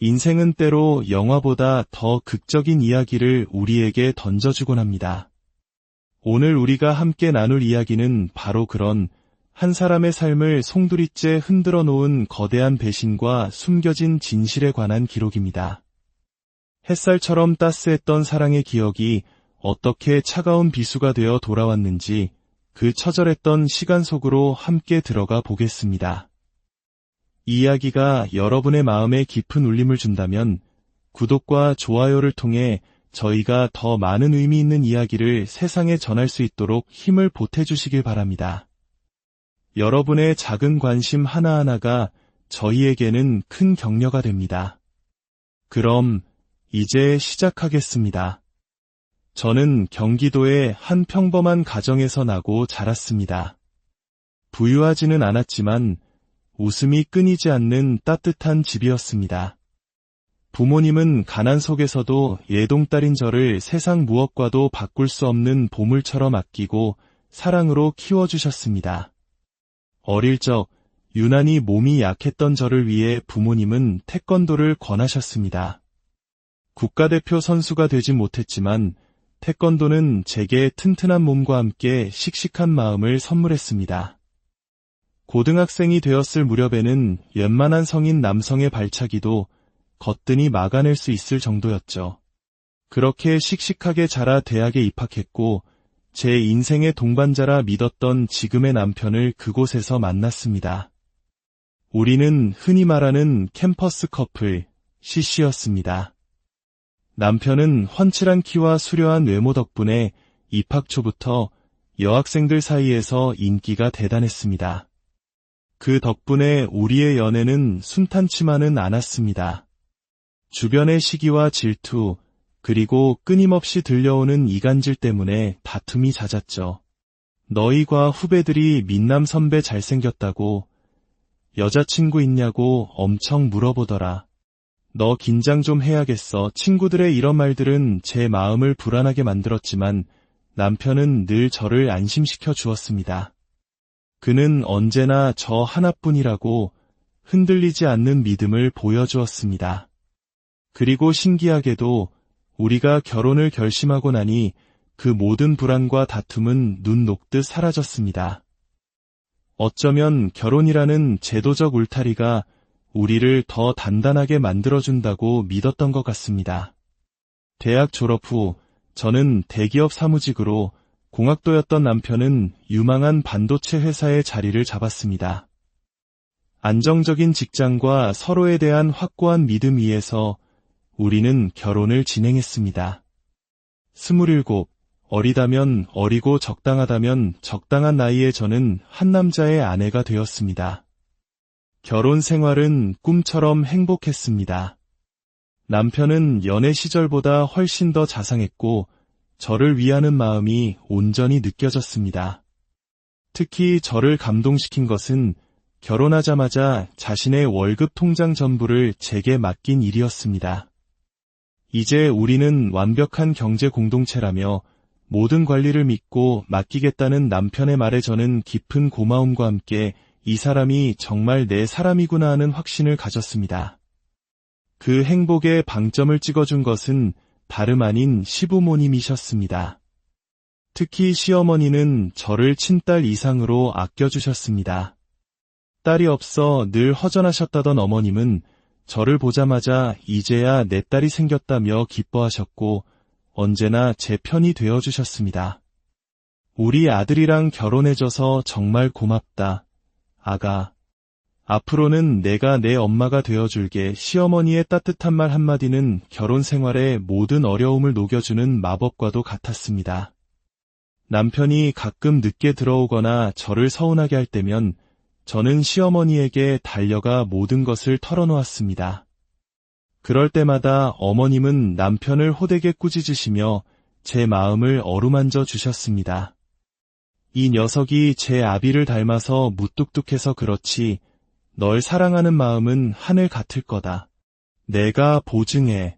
인생은 때로 영화보다 더 극적인 이야기를 우리에게 던져주곤 합니다. 오늘 우리가 함께 나눌 이야기는 바로 그런 한 사람의 삶을 송두리째 흔들어 놓은 거대한 배신과 숨겨진 진실에 관한 기록입니다. 햇살처럼 따스했던 사랑의 기억이 어떻게 차가운 비수가 되어 돌아왔는지 그 처절했던 시간 속으로 함께 들어가 보겠습니다. 이 이야기가 여러분의 마음에 깊은 울림을 준다면 구독과 좋아요를 통해 저희가 더 많은 의미 있는 이야기를 세상에 전할 수 있도록 힘을 보태주시길 바랍니다. 여러분의 작은 관심 하나하나가 저희에게는 큰 격려가 됩니다. 그럼 이제 시작하겠습니다. 저는 경기도의 한 평범한 가정에서 나고 자랐습니다. 부유하지는 않았지만 웃음이 끊이지 않는 따뜻한 집이었습니다. 부모님은 가난 속에서도 예동딸인 저를 세상 무엇과도 바꿀 수 없는 보물처럼 아끼고 사랑으로 키워주셨습니다. 어릴 적 유난히 몸이 약했던 저를 위해 부모님은 태권도를 권하셨습니다. 국가대표 선수가 되진 못했지만 태권도는 제게 튼튼한 몸과 함께 씩씩한 마음을 선물했습니다. 고등학생이 되었을 무렵에는 웬만한 성인 남성의 발차기도 거뜬히 막아낼 수 있을 정도였죠. 그렇게 씩씩하게 자라 대학에 입학했고 제 인생의 동반자라 믿었던 지금의 남편을 그곳에서 만났습니다. 우리는 흔히 말하는 캠퍼스 커플, CC였습니다. 남편은 훤칠한 키와 수려한 외모 덕분에 입학 초부터 여학생들 사이에서 인기가 대단했습니다. 그 덕분에 우리의 연애는 순탄치만은 않았습니다. 주변의 시기와 질투, 그리고 끊임없이 들려오는 이간질 때문에 다툼이 잦았죠. 너희과 후배들이 민남 선배 잘생겼다고, 여자친구 있냐고 엄청 물어보더라. 너 긴장 좀 해야겠어. 친구들의 이런 말들은 제 마음을 불안하게 만들었지만 남편은 늘 저를 안심시켜 주었습니다. 그는 언제나 저 하나뿐이라고 흔들리지 않는 믿음을 보여주었습니다. 그리고 신기하게도 우리가 결혼을 결심하고 나니 그 모든 불안과 다툼은 눈 녹듯 사라졌습니다. 어쩌면 결혼이라는 제도적 울타리가 우리를 더 단단하게 만들어준다고 믿었던 것 같습니다. 대학 졸업 후 저는 대기업 사무직으로, 공학도였던 남편은 유망한 반도체 회사의 자리를 잡았습니다. 안정적인 직장과 서로에 대한 확고한 믿음 위에서 우리는 결혼을 진행했습니다. 27, 어리다면 어리고 적당하다면 적당한 나이에 저는 한 남자의 아내가 되었습니다. 결혼 생활은 꿈처럼 행복했습니다. 남편은 연애 시절보다 훨씬 더 자상했고 저를 위하는 마음이 온전히 느껴졌습니다. 특히 저를 감동시킨 것은 결혼하자마자 자신의 월급 통장 전부를 제게 맡긴 일이었습니다. 이제 우리는 완벽한 경제 공동체라며 모든 관리를 믿고 맡기겠다는 남편의 말에 저는 깊은 고마움과 함께 이 사람이 정말 내 사람이구나 하는 확신을 가졌습니다. 그 행복에 방점을 찍어준 것은 다름 아닌 시부모님이셨습니다. 특히 시어머니는 저를 친딸 이상으로 아껴주셨습니다. 딸이 없어 늘 허전하셨다던 어머님은 저를 보자마자 이제야 내 딸이 생겼다며 기뻐하셨고 언제나 제 편이 되어주셨습니다. 우리 아들이랑 결혼해줘서 정말 고맙다, 아가. 앞으로는 내가 내 엄마가 되어줄게. 시어머니의 따뜻한 말 한마디는 결혼 생활의 모든 어려움을 녹여주는 마법과도 같았습니다. 남편이 가끔 늦게 들어오거나 저를 서운하게 할 때면 저는 시어머니에게 달려가 모든 것을 털어놓았습니다. 그럴 때마다 어머님은 남편을 호되게 꾸짖으시며 제 마음을 어루만져 주셨습니다. 이 녀석이 제 아비를 닮아서 무뚝뚝해서 그렇지 널 사랑하는 마음은 하늘 같을 거다. 내가 보증해.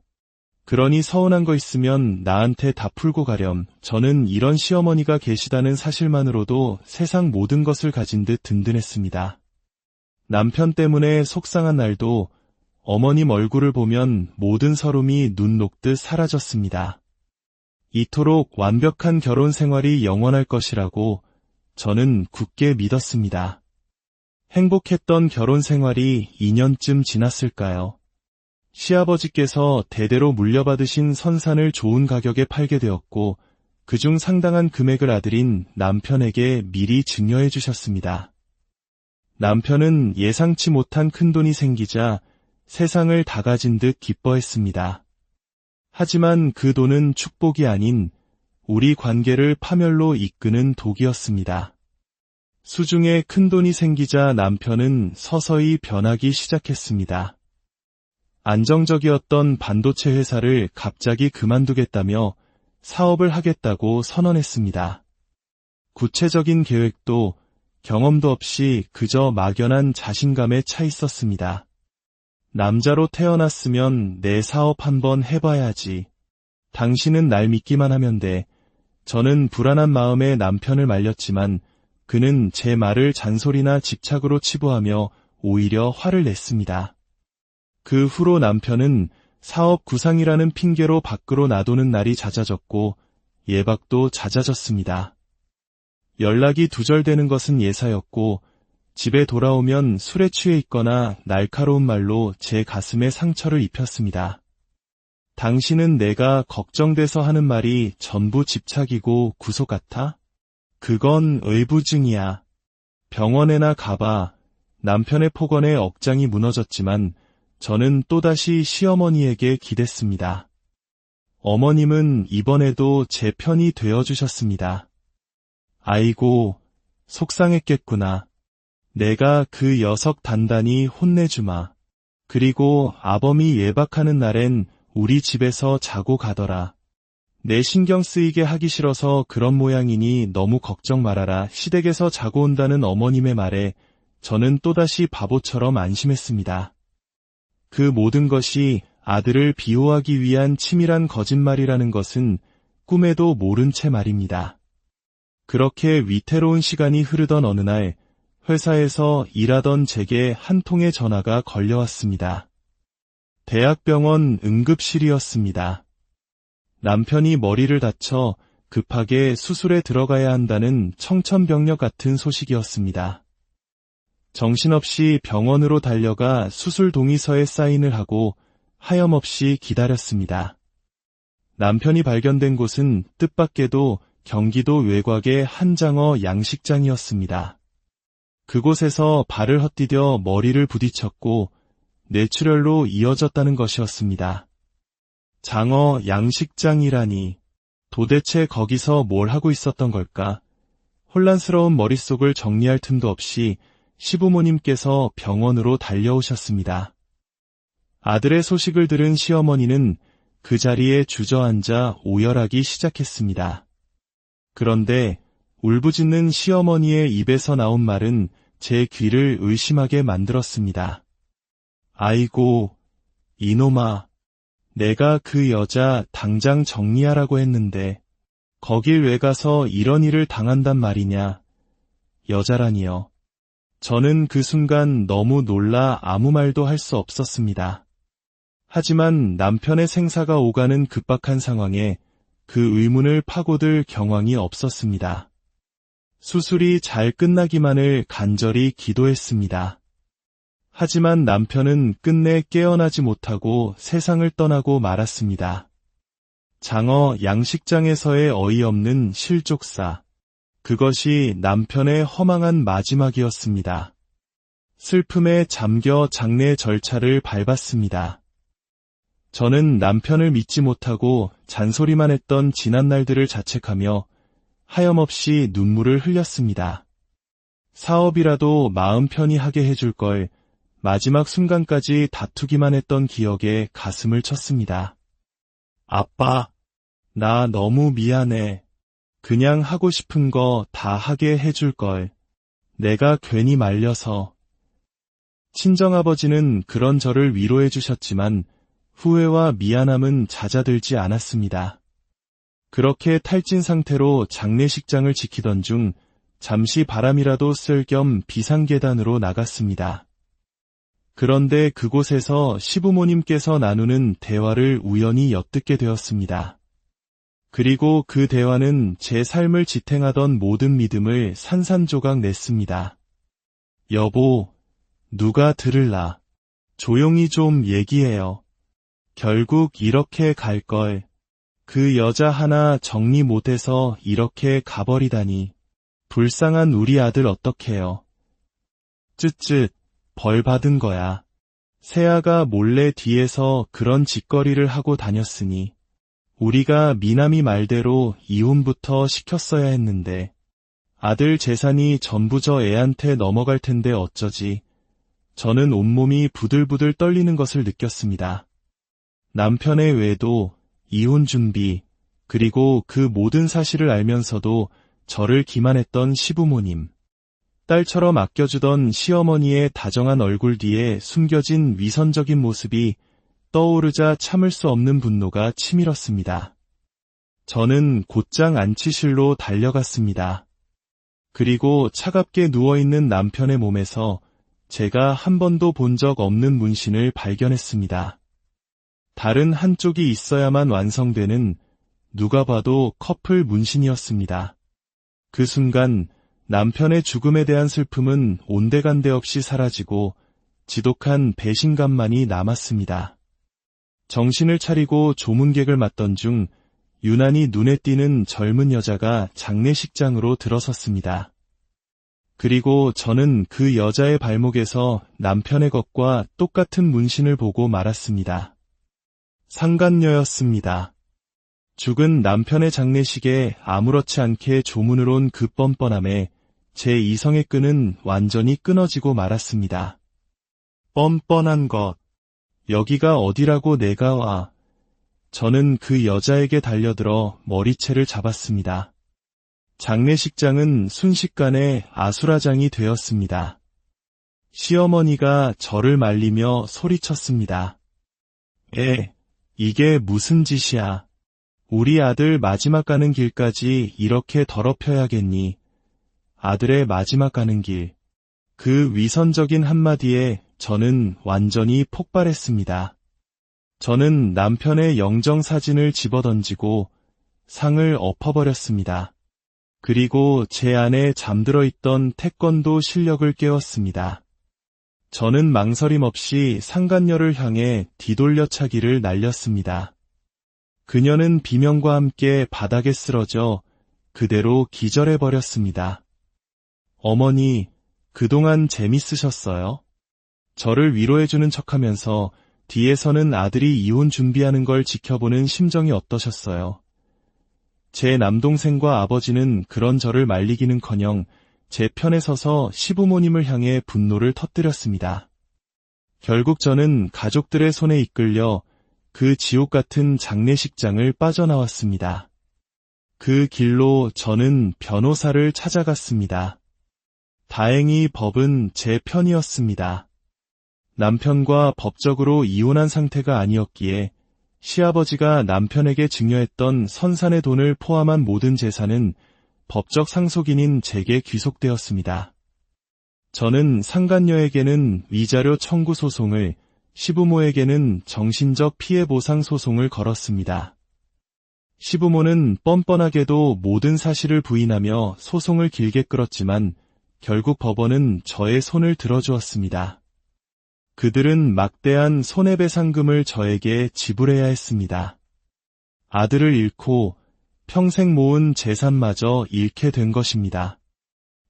그러니 서운한 거 있으면 나한테 다 풀고 가렴. 저는 이런 시어머니가 계시다는 사실만으로도 세상 모든 것을 가진 듯 든든했습니다. 남편 때문에 속상한 날도 어머님 얼굴을 보면 모든 서름이 눈 녹듯 사라졌습니다. 이토록 완벽한 결혼 생활이 영원할 것이라고 저는 굳게 믿었습니다. 행복했던 결혼 생활이 2년쯤 지났을까요? 시아버지께서 대대로 물려받으신 선산을 좋은 가격에 팔게 되었고 그중 상당한 금액을 아들인 남편에게 미리 증여해 주셨습니다. 남편은 예상치 못한 큰돈이 생기자 세상을 다 가진 듯 기뻐했습니다. 하지만 그 돈은 축복이 아닌 우리 관계를 파멸로 이끄는 독이었습니다. 수중에 큰돈이 생기자 남편은 서서히 변하기 시작했습니다. 안정적이었던 반도체 회사를 갑자기 그만두겠다며 사업을 하겠다고 선언했습니다. 구체적인 계획도 경험도 없이 그저 막연한 자신감에 차 있었습니다. 남자로 태어났으면 내 사업 한번 해봐야지. 당신은 날 믿기만 하면 돼. 저는 불안한 마음에 남편을 말렸지만 그는 제 말을 잔소리나 집착으로 치부하며 오히려 화를 냈습니다. 그 후로 남편은 사업 구상이라는 핑계로 밖으로 나도는 날이 잦아졌고 예박도 잦아졌습니다. 연락이 두절되는 것은 예사였고 집에 돌아오면 술에 취해 있거나 날카로운 말로 제 가슴에 상처를 입혔습니다. 당신은 내가 걱정돼서 하는 말이 전부 집착이고 구속 같아? 그건 의부증이야. 병원에나 가봐. 남편의 폭언에 억장이 무너졌지만 저는 또다시 시어머니에게 기댔습니다. 어머님은 이번에도 제 편이 되어주셨습니다. 아이고, 속상했겠구나. 내가 그 녀석 단단히 혼내주마. 그리고 아범이 예박하는 날엔 우리 집에서 자고 가더라. 내 신경 쓰이게 하기 싫어서 그런 모양이니 너무 걱정 말아라. 시댁에서 자고 온다는 어머님의 말에 저는 또다시 바보처럼 안심했습니다. 그 모든 것이 아들을 비호하기 위한 치밀한 거짓말이라는 것은 꿈에도 모른 채 말입니다. 그렇게 위태로운 시간이 흐르던 어느 날 회사에서 일하던 제게 한 통의 전화가 걸려왔습니다. 대학병원 응급실이었습니다. 남편이 머리를 다쳐 급하게 수술에 들어가야 한다는 청천벽력 같은 소식이었습니다. 정신없이 병원으로 달려가 수술 동의서에 사인을 하고 하염없이 기다렸습니다. 남편이 발견된 곳은 뜻밖에도 경기도 외곽의 한 장어 양식장이었습니다. 그곳에서 발을 헛디뎌 머리를 부딪혔고 뇌출혈로 이어졌다는 것이었습니다. 장어 양식장이라니 도대체 거기서 뭘 하고 있었던 걸까? 혼란스러운 머릿속을 정리할 틈도 없이 시부모님께서 병원으로 달려오셨습니다. 아들의 소식을 들은 시어머니는 그 자리에 주저앉아 오열하기 시작했습니다. 그런데 울부짖는 시어머니의 입에서 나온 말은 제 귀를 의심하게 만들었습니다. 아이고, 이놈아, 내가 그 여자 당장 정리하라고 했는데 거길 왜 가서 이런 일을 당한단 말이냐. 여자라니요. 저는 그 순간 너무 놀라 아무 말도 할 수 없었습니다. 하지만 남편의 생사가 오가는 급박한 상황에 그 의문을 파고들 경황이 없었습니다. 수술이 잘 끝나기만을 간절히 기도했습니다. 하지만 남편은 끝내 깨어나지 못하고 세상을 떠나고 말았습니다. 장어 양식장에서의 어이없는 실족사. 그것이 남편의 허망한 마지막이었습니다. 슬픔에 잠겨 장례 절차를 밟았습니다. 저는 남편을 믿지 못하고 잔소리만 했던 지난 날들을 자책하며 하염없이 눈물을 흘렸습니다. 사업이라도 마음 편히 하게 해줄 걸 마지막 순간까지 다투기만 했던 기억에 가슴을 쳤습니다. 아빠, 나 너무 미안해. 그냥 하고 싶은 거 다 하게 해줄 걸. 내가 괜히 말려서. 친정아버지는 그런 저를 위로해 주셨지만 후회와 미안함은 잦아들지 않았습니다. 그렇게 탈진 상태로 장례식장을 지키던 중 잠시 바람이라도 쓸 겸 비상계단으로 나갔습니다. 그런데 그곳에서 시부모님께서 나누는 대화를 우연히 엿듣게 되었습니다. 그리고 그 대화는 제 삶을 지탱하던 모든 믿음을 산산조각 냈습니다. 여보, 누가 들을라. 조용히 좀 얘기해요. 결국 이렇게 갈걸. 그 여자 하나 정리 못해서 이렇게 가버리다니. 불쌍한 우리 아들 어떡해요. 쯧쯧, 벌 받은 거야. 세아가 몰래 뒤에서 그런 짓거리를 하고 다녔으니 우리가 미남이 말대로 이혼부터 시켰어야 했는데 아들 재산이 전부 저 애한테 넘어갈 텐데 어쩌지. 저는 온몸이 부들부들 떨리는 것을 느꼈습니다. 남편의 외도, 이혼 준비, 그리고 그 모든 사실을 알면서도 저를 기만했던 시부모님. 딸처럼 아껴주던 시어머니의 다정한 얼굴 뒤에 숨겨진 위선적인 모습이 떠오르자 참을 수 없는 분노가 치밀었습니다. 저는 곧장 안치실로 달려갔습니다. 그리고 차갑게 누워있는 남편의 몸에서 제가 한 번도 본 적 없는 문신을 발견했습니다. 다른 한쪽이 있어야만 완성되는 누가 봐도 커플 문신이었습니다. 그 순간 남편의 죽음에 대한 슬픔은 온데간데 없이 사라지고 지독한 배신감만이 남았습니다. 정신을 차리고 조문객을 맞던 중 유난히 눈에 띄는 젊은 여자가 장례식장으로 들어섰습니다. 그리고 저는 그 여자의 발목에서 남편의 것과 똑같은 문신을 보고 말았습니다. 상간녀였습니다. 죽은 남편의 장례식에 아무렇지 않게 조문을 온 그 뻔뻔함에 제 이성의 끈은 완전히 끊어지고 말았습니다. 뻔뻔한 것. 여기가 어디라고 내가 와. 저는 그 여자에게 달려들어 머리채를 잡았습니다. 장례식장은 순식간에 아수라장이 되었습니다. 시어머니가 저를 말리며 소리쳤습니다. 이게 무슨 짓이야. 우리 아들 마지막 가는 길까지 이렇게 더럽혀야겠니. 아들의 마지막 가는 길. 그 위선적인 한마디에 저는 완전히 폭발했습니다. 저는 남편의 영정사진을 집어던지고 상을 엎어버렸습니다. 그리고 제 안에 잠들어 있던 태권도 실력을 깨웠습니다. 저는 망설임 없이 상간녀를 향해 뒤돌려차기를 날렸습니다. 그녀는 비명과 함께 바닥에 쓰러져 그대로 기절해버렸습니다. 어머니, 그동안 재밌으셨어요? 저를 위로해주는 척하면서 뒤에서는 아들이 이혼 준비하는 걸 지켜보는 심정이 어떠셨어요? 제 남동생과 아버지는 그런 저를 말리기는커녕 제 편에 서서 시부모님을 향해 분노를 터뜨렸습니다. 결국 저는 가족들의 손에 이끌려 그 지옥 같은 장례식장을 빠져나왔습니다. 그 길로 저는 변호사를 찾아갔습니다. 다행히 법은 제 편이었습니다. 남편과 법적으로 이혼한 상태가 아니었기에 시아버지가 남편에게 증여했던 선산의 돈을 포함한 모든 재산은 법적 상속인인 제게 귀속되었습니다. 저는 상간녀에게는 위자료 청구 소송을, 시부모에게는 정신적 피해 보상 소송을 걸었습니다. 시부모는 뻔뻔하게도 모든 사실을 부인하며 소송을 길게 끌었지만 결국 법원은 저의 손을 들어주었습니다. 그들은 막대한 손해배상금을 저에게 지불해야 했습니다. 아들을 잃고 평생 모은 재산마저 잃게 된 것입니다.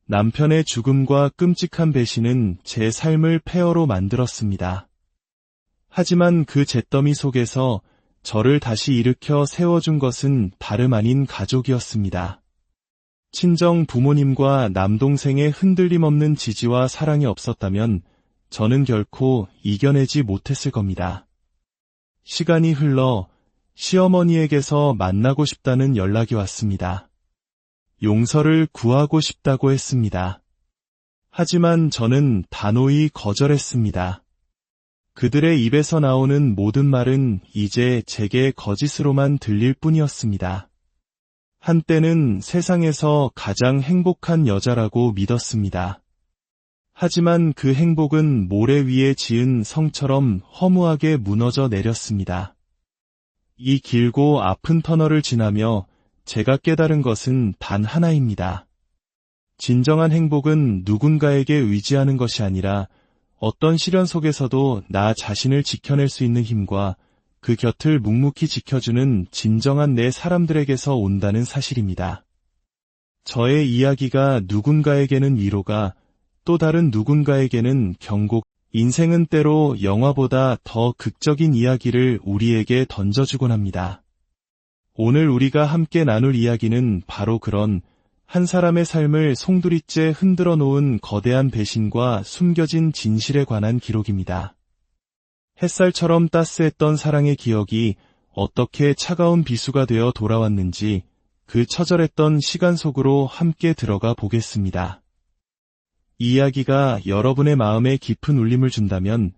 남편의 죽음과 끔찍한 배신은 제 삶을 폐허로 만들었습니다. 하지만 그 잿더미 속에서 저를 다시 일으켜 세워준 것은 다름 아닌 가족이었습니다. 친정 부모님과 남동생의 흔들림 없는 지지와 사랑이 없었다면 저는 결코 이겨내지 못했을 겁니다. 시간이 흘러 시어머니에게서 만나고 싶다는 연락이 왔습니다. 용서를 구하고 싶다고 했습니다. 하지만 저는 단호히 거절했습니다. 그들의 입에서 나오는 모든 말은 이제 제게 거짓으로만 들릴 뿐이었습니다. 한때는 세상에서 가장 행복한 여자라고 믿었습니다. 하지만 그 행복은 모래 위에 지은 성처럼 허무하게 무너져 내렸습니다. 이 길고 아픈 터널을 지나며 제가 깨달은 것은 단 하나입니다. 진정한 행복은 누군가에게 의지하는 것이 아니라 어떤 시련 속에서도 나 자신을 지켜낼 수 있는 힘과 그 곁을 묵묵히 지켜주는 진정한 내 사람들에게서 온다는 사실입니다. 저의 이야기가 누군가에게는 위로가, 또 다른 누군가에게는 경고, 인생은 때로 영화보다 더 극적인 이야기를 우리에게 던져주곤 합니다. 오늘 우리가 함께 나눌 이야기는 바로 그런 한 사람의 삶을 송두리째 흔들어 놓은 거대한 배신과 숨겨진 진실에 관한 기록입니다. 햇살처럼 따스했던 사랑의 기억이 어떻게 차가운 비수가 되어 돌아왔는지 그 처절했던 시간 속으로 함께 들어가 보겠습니다. 이 이야기가 여러분의 마음에 깊은 울림을 준다면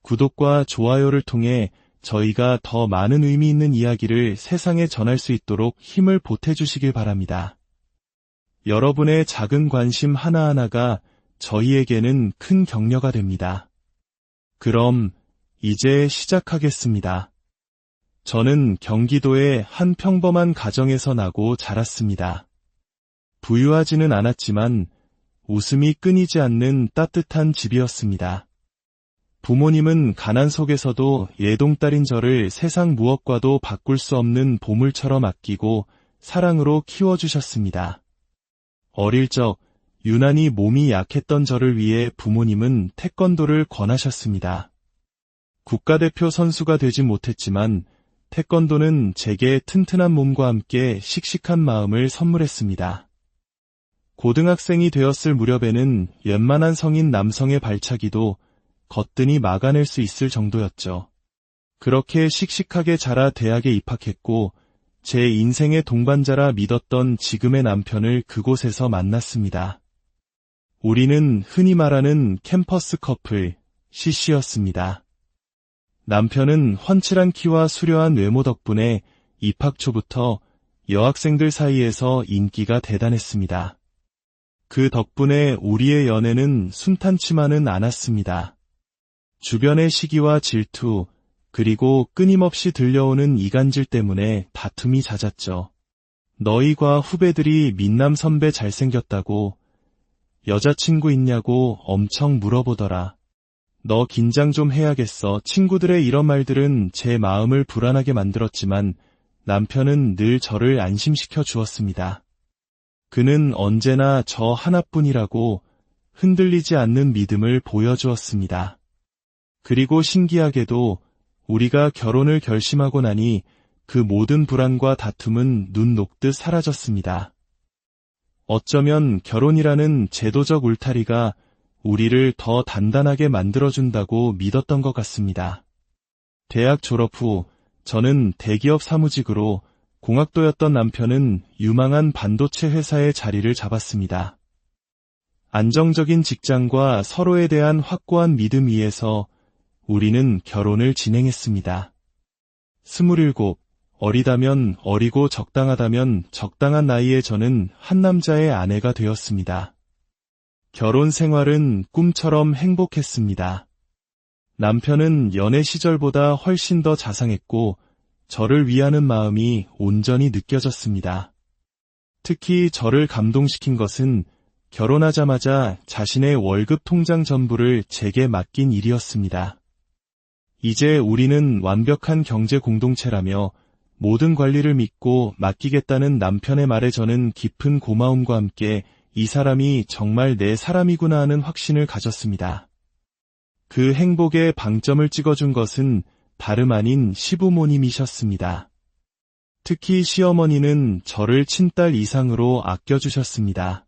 구독과 좋아요를 통해 저희가 더 많은 의미 있는 이야기를 세상에 전할 수 있도록 힘을 보태주시길 바랍니다. 여러분의 작은 관심 하나하나가 저희에게는 큰 격려가 됩니다. 그럼 이제 시작하겠습니다. 저는 경기도의 한 평범한 가정에서 나고 자랐습니다. 부유하지는 않았지만 웃음이 끊이지 않는 따뜻한 집이었습니다. 부모님은 가난 속에서도 예동딸인 저를 세상 무엇과도 바꿀 수 없는 보물처럼 아끼고 사랑으로 키워주셨습니다. 어릴 적 유난히 몸이 약했던 저를 위해 부모님은 태권도를 권하셨습니다. 국가대표 선수가 되진 못했지만 태권도는 제게 튼튼한 몸과 함께 씩씩한 마음을 선물했습니다. 고등학생이 되었을 무렵에는 웬만한 성인 남성의 발차기도 거뜬히 막아낼 수 있을 정도였죠. 그렇게 씩씩하게 자라 대학에 입학했고 제 인생의 동반자라 믿었던 지금의 남편을 그곳에서 만났습니다. 우리는 흔히 말하는 캠퍼스 커플, CC였습니다. 남편은 훤칠한 키와 수려한 외모 덕분에 입학 초부터 여학생들 사이에서 인기가 대단했습니다. 그 덕분에 우리의 연애는 순탄치만은 않았습니다. 주변의 시기와 질투, 그리고 끊임없이 들려오는 이간질 때문에 다툼이 잦았죠. 너희과 후배들이 민남 선배 잘생겼다고, 여자친구 있냐고 엄청 물어보더라. 너 긴장 좀 해야겠어. 친구들의 이런 말들은 제 마음을 불안하게 만들었지만 남편은 늘 저를 안심시켜 주었습니다. 그는 언제나 저 하나뿐이라고 흔들리지 않는 믿음을 보여주었습니다. 그리고 신기하게도 우리가 결혼을 결심하고 나니 그 모든 불안과 다툼은 눈 녹듯 사라졌습니다. 어쩌면 결혼이라는 제도적 울타리가 우리를 더 단단하게 만들어준다고 믿었던 것 같습니다. 대학 졸업 후 저는 대기업 사무직으로, 공학도였던 남편은 유망한 반도체 회사의 자리를 잡았습니다. 안정적인 직장과 서로에 대한 확고한 믿음 위에서 우리는 결혼을 진행했습니다. 27, 어리다면 어리고 적당하다면 적당한 나이에 저는 한 남자의 아내가 되었습니다. 결혼 생활은 꿈처럼 행복했습니다. 남편은 연애 시절보다 훨씬 더 자상했고 저를 위하는 마음이 온전히 느껴졌습니다. 특히 저를 감동시킨 것은 결혼하자마자 자신의 월급 통장 전부를 제게 맡긴 일이었습니다. 이제 우리는 완벽한 경제 공동체라며 모든 관리를 믿고 맡기겠다는 남편의 말에 저는 깊은 고마움과 함께 이 사람이 정말 내 사람이구나 하는 확신을 가졌습니다. 그 행복의 방점을 찍어준 것은 다름 아닌 시부모님이셨습니다. 특히 시어머니는 저를 친딸 이상으로 아껴주셨습니다.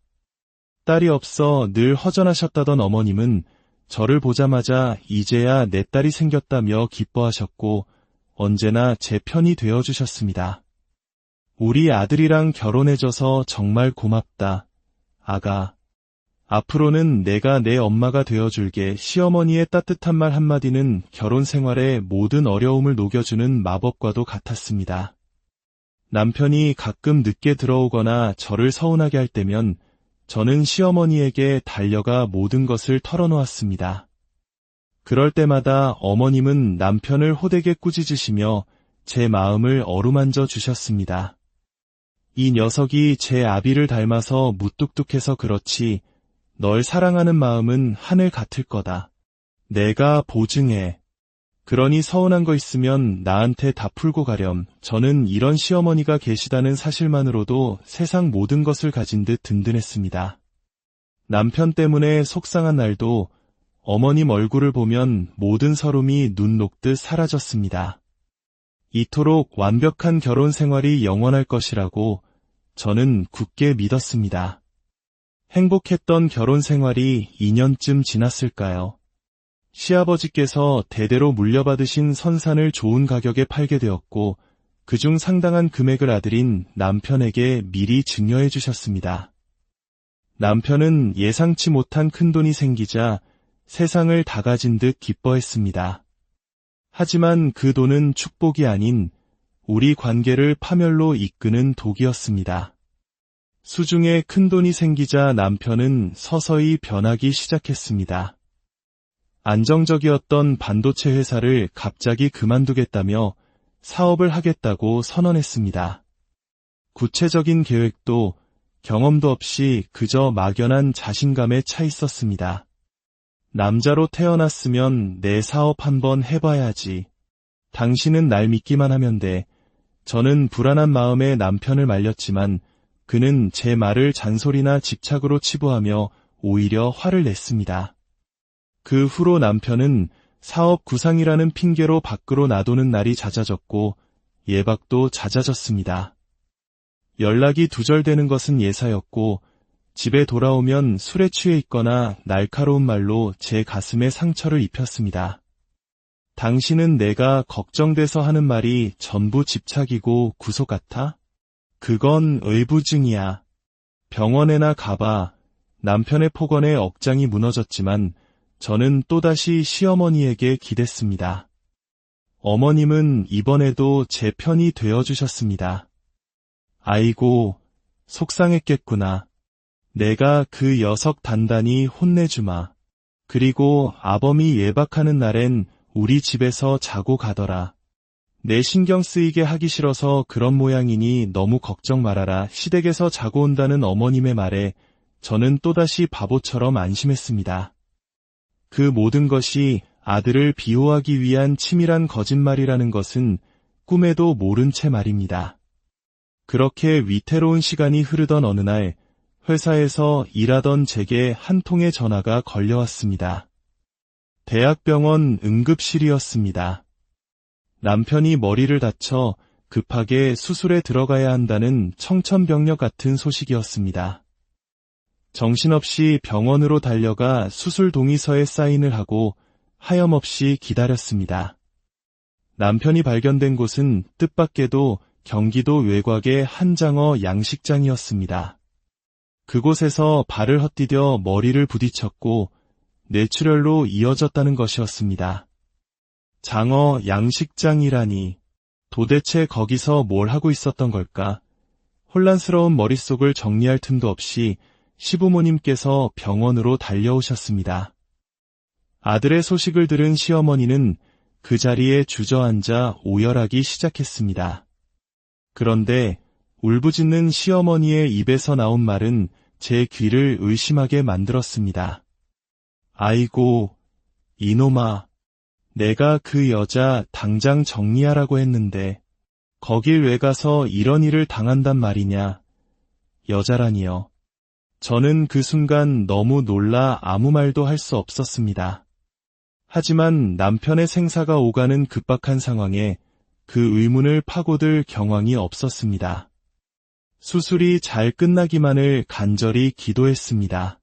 딸이 없어 늘 허전하셨다던 어머님은 저를 보자마자 이제야 내 딸이 생겼다며 기뻐하셨고 언제나 제 편이 되어주셨습니다. 우리 아들이랑 결혼해줘서 정말 고맙다, 아가. 앞으로는 내가 내 엄마가 되어줄게. 시어머니의 따뜻한 말 한마디는 결혼 생활의 모든 어려움을 녹여주는 마법과도 같았습니다. 남편이 가끔 늦게 들어오거나 저를 서운하게 할 때면 저는 시어머니에게 달려가 모든 것을 털어놓았습니다. 그럴 때마다 어머님은 남편을 호되게 꾸짖으시며 제 마음을 어루만져 주셨습니다. 이 녀석이 제 아비를 닮아서 무뚝뚝해서 그렇지 널 사랑하는 마음은 하늘 같을 거다. 내가 보증해. 그러니 서운한 거 있으면 나한테 다 풀고 가렴. 저는 이런 시어머니가 계시다는 사실만으로도 세상 모든 것을 가진 듯 든든했습니다. 남편 때문에 속상한 날도 어머님 얼굴을 보면 모든 서름이 눈 녹듯 사라졌습니다. 이토록 완벽한 결혼 생활이 영원할 것이라고 저는 굳게 믿었습니다. 행복했던 결혼 생활이 2년쯤 지났을까요? 시아버지께서 대대로 물려받으신 선산을 좋은 가격에 팔게 되었고 그중 상당한 금액을 아들인 남편에게 미리 증여해 주셨습니다. 남편은 예상치 못한 큰돈이 생기자 세상을 다 가진 듯 기뻐했습니다. 하지만 그 돈은 축복이 아닌 우리 관계를 파멸로 이끄는 독이었습니다. 수중에 큰돈이 생기자 남편은 서서히 변하기 시작했습니다. 안정적이었던 반도체 회사를 갑자기 그만두겠다며 사업을 하겠다고 선언했습니다. 구체적인 계획도 경험도 없이 그저 막연한 자신감에 차 있었습니다. 남자로 태어났으면 내 사업 한번 해봐야지. 당신은 날 믿기만 하면 돼. 저는 불안한 마음에 남편을 말렸지만 그는 제 말을 잔소리나 집착으로 치부하며 오히려 화를 냈습니다. 그 후로 남편은 사업 구상이라는 핑계로 밖으로 나도는 날이 잦아졌고 예박도 잦아졌습니다. 연락이 두절되는 것은 예사였고 집에 돌아오면 술에 취해 있거나 날카로운 말로 제 가슴에 상처를 입혔습니다. 당신은 내가 걱정돼서 하는 말이 전부 집착이고 구속 같아? 그건 의부증이야. 병원에나 가봐. 남편의 폭언에 억장이 무너졌지만 저는 또다시 시어머니에게 기댔습니다. 어머님은 이번에도 제 편이 되어주셨습니다. 아이고, 속상했겠구나. 내가 그 녀석 단단히 혼내주마. 그리고 아범이 예박하는 날엔 우리 집에서 자고 가더라. 내 신경 쓰이게 하기 싫어서 그런 모양이니 너무 걱정 말아라. 시댁에서 자고 온다는 어머님의 말에 저는 또다시 바보처럼 안심했습니다. 그 모든 것이 아들을 비호하기 위한 치밀한 거짓말이라는 것은 꿈에도 모른 채 말입니다. 그렇게 위태로운 시간이 흐르던 어느 날 회사에서 일하던 제게 한 통의 전화가 걸려왔습니다. 대학병원 응급실이었습니다. 남편이 머리를 다쳐 급하게 수술에 들어가야 한다는 청천벽력 같은 소식이었습니다. 정신없이 병원으로 달려가 수술 동의서에 사인을 하고 하염없이 기다렸습니다. 남편이 발견된 곳은 뜻밖에도 경기도 외곽의 한장어 양식장이었습니다. 그곳에서 발을 헛디뎌 머리를 부딪혔고 뇌출혈로 이어졌다는 것이었습니다. 장어 양식장이라니 도대체 거기서 뭘 하고 있었던 걸까? 혼란스러운 머릿속을 정리할 틈도 없이 시부모님께서 병원으로 달려오셨습니다. 아들의 소식을 들은 시어머니는 그 자리에 주저앉아 오열하기 시작했습니다. 그런데 울부짖는 시어머니의 입에서 나온 말은 제 귀를 의심하게 만들었습니다. 아이고, 이놈아, 내가 그 여자 당장 정리하라고 했는데 거길 왜 가서 이런 일을 당한단 말이냐. 여자라니요. 저는 그 순간 너무 놀라 아무 말도 할 수 없었습니다. 하지만 남편의 생사가 오가는 급박한 상황에 그 의문을 파고들 경황이 없었습니다. 수술이 잘 끝나기만을 간절히 기도했습니다.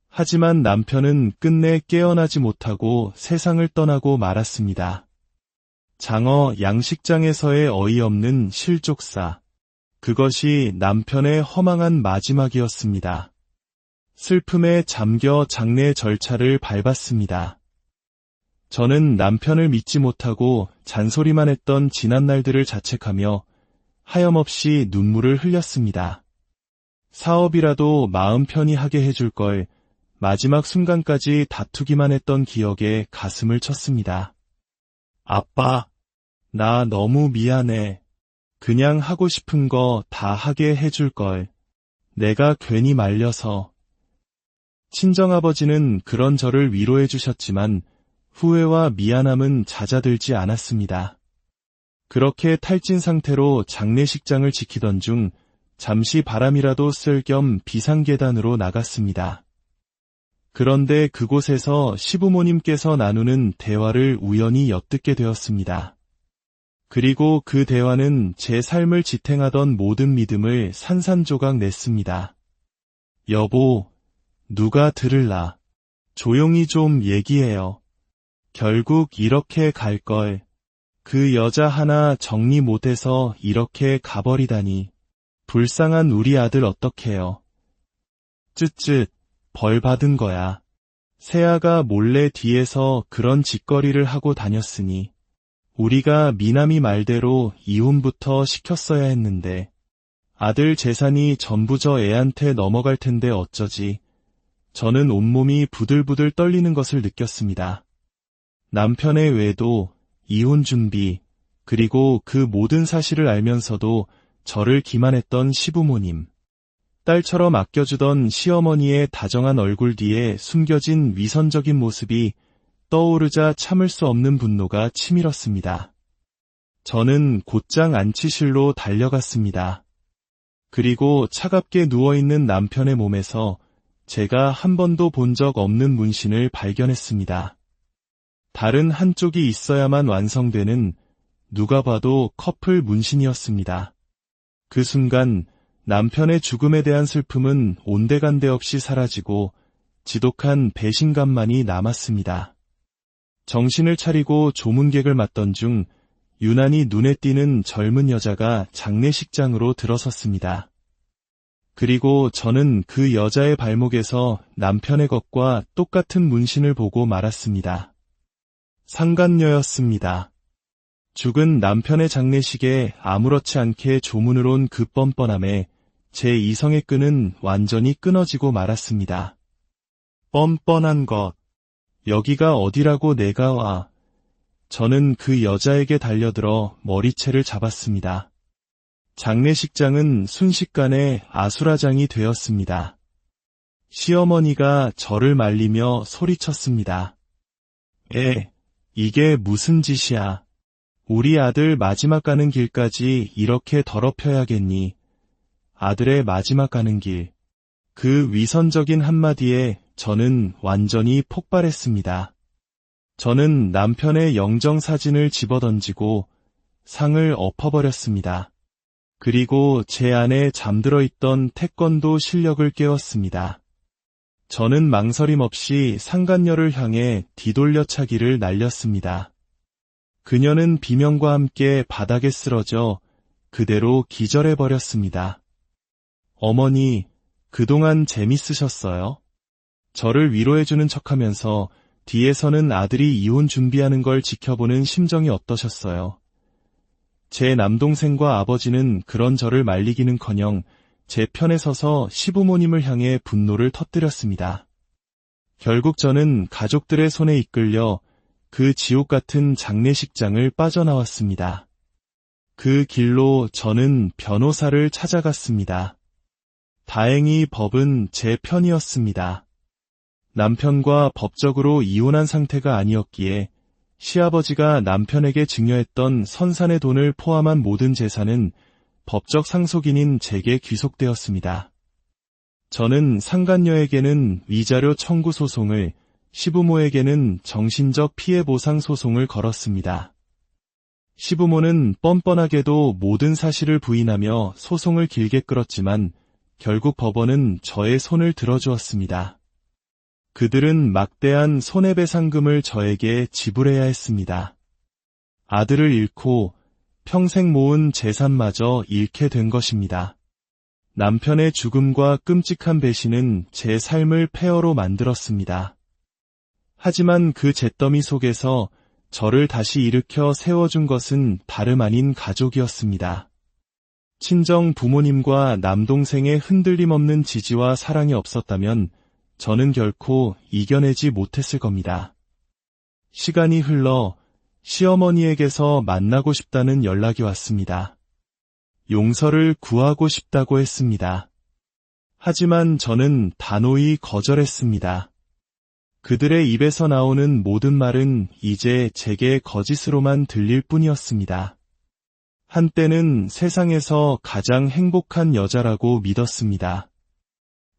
하지만 남편은 끝내 깨어나지 못하고 세상을 떠나고 말았습니다. 장어 양식장에서의 어이없는 실족사. 그것이 남편의 허망한 마지막이었습니다. 슬픔에 잠겨 장례 절차를 밟았습니다. 저는 남편을 믿지 못하고 잔소리만 했던 지난 날들을 자책하며 하염없이 눈물을 흘렸습니다. 사업이라도 마음 편히 하게 해줄 걸 마지막 순간까지 다투기만 했던 기억에 가슴을 쳤습니다. 아빠, 나 너무 미안해. 그냥 하고 싶은 거 다 하게 해줄 걸. 내가 괜히 말려서. 친정아버지는 그런 저를 위로해 주셨지만 후회와 미안함은 잦아들지 않았습니다. 그렇게 탈진 상태로 장례식장을 지키던 중 잠시 바람이라도 쓸 겸 비상계단으로 나갔습니다. 그런데 그곳에서 시부모님께서 나누는 대화를 우연히 엿듣게 되었습니다. 그리고 그 대화는 제 삶을 지탱하던 모든 믿음을 산산조각 냈습니다. 여보, 누가 들을라. 조용히 좀 얘기해요. 결국 이렇게 갈걸. 그 여자 하나 정리 못해서 이렇게 가버리다니. 불쌍한 우리 아들 어떡해요. 쯧쯧, 벌 받은 거야. 새아가 몰래 뒤에서 그런 짓거리를 하고 다녔으니 우리가 미남이 말대로 이혼부터 시켰어야 했는데 아들 재산이 전부 저 애한테 넘어갈 텐데 어쩌지. 저는 온몸이 부들부들 떨리는 것을 느꼈습니다. 남편의 외도, 이혼 준비, 그리고 그 모든 사실을 알면서도 저를 기만했던 시부모님. 딸처럼 아껴주던 시어머니의 다정한 얼굴 뒤에 숨겨진 위선적인 모습이 떠오르자 참을 수 없는 분노가 치밀었습니다. 저는 곧장 안치실로 달려갔습니다. 그리고 차갑게 누워있는 남편의 몸에서 제가 한 번도 본 적 없는 문신을 발견했습니다. 다른 한쪽이 있어야만 완성되는 누가 봐도 커플 문신이었습니다. 그 순간 남편의 죽음에 대한 슬픔은 온데간데 없이 사라지고 지독한 배신감만이 남았습니다. 정신을 차리고 조문객을 맞던 중 유난히 눈에 띄는 젊은 여자가 장례식장으로 들어섰습니다. 그리고 저는 그 여자의 발목에서 남편의 것과 똑같은 문신을 보고 말았습니다. 상간녀였습니다. 죽은 남편의 장례식에 아무렇지 않게 조문을 온 그 뻔뻔함에 제 이성의 끈은 완전히 끊어지고 말았습니다. 뻔뻔한 것. 여기가 어디라고 내가 와. 저는 그 여자에게 달려들어 머리채를 잡았습니다. 장례식장은 순식간에 아수라장이 되었습니다. 시어머니가 저를 말리며 소리쳤습니다. 이게 무슨 짓이야. 우리 아들 마지막 가는 길까지 이렇게 더럽혀야겠니. 아들의 마지막 가는 길. 그 위선적인 한마디에 저는 완전히 폭발했습니다. 저는 남편의 영정사진을 집어던지고 상을 엎어버렸습니다. 그리고 제 안에 잠들어 있던 태권도 실력을 깨웠습니다. 저는 망설임 없이 상간녀를 향해 뒤돌려차기를 날렸습니다. 그녀는 비명과 함께 바닥에 쓰러져 그대로 기절해버렸습니다. 어머니, 그동안 재밌으셨어요? 저를 위로해주는 척하면서 뒤에서는 아들이 이혼 준비하는 걸 지켜보는 심정이 어떠셨어요? 제 남동생과 아버지는 그런 저를 말리기는커녕 제 편에 서서 시부모님을 향해 분노를 터뜨렸습니다. 결국 저는 가족들의 손에 이끌려 그 지옥 같은 장례식장을 빠져나왔습니다. 그 길로 저는 변호사를 찾아갔습니다. 다행히 법은 제 편이었습니다. 남편과 법적으로 이혼한 상태가 아니었기에 시아버지가 남편에게 증여했던 선산의 돈을 포함한 모든 재산은 법적 상속인인 제게 귀속되었습니다. 저는 상간녀에게는 위자료 청구 소송을, 시부모에게는 정신적 피해 보상 소송을 걸었습니다. 시부모는 뻔뻔하게도 모든 사실을 부인하며 소송을 길게 끌었지만 결국 법원은 저의 손을 들어주었습니다. 그들은 막대한 손해배상금을 저에게 지불해야 했습니다. 아들을 잃고 평생 모은 재산마저 잃게 된 것입니다. 남편의 죽음과 끔찍한 배신은 제 삶을 폐허로 만들었습니다. 하지만 그 잿더미 속에서 저를 다시 일으켜 세워준 것은 다름 아닌 가족이었습니다. 친정 부모님과 남동생의 흔들림 없는 지지와 사랑이 없었다면 저는 결코 이겨내지 못했을 겁니다. 시간이 흘러 시어머니에게서 만나고 싶다는 연락이 왔습니다. 용서를 구하고 싶다고 했습니다. 하지만 저는 단호히 거절했습니다. 그들의 입에서 나오는 모든 말은 이제 제게 거짓으로만 들릴 뿐이었습니다. 한때는 세상에서 가장 행복한 여자라고 믿었습니다.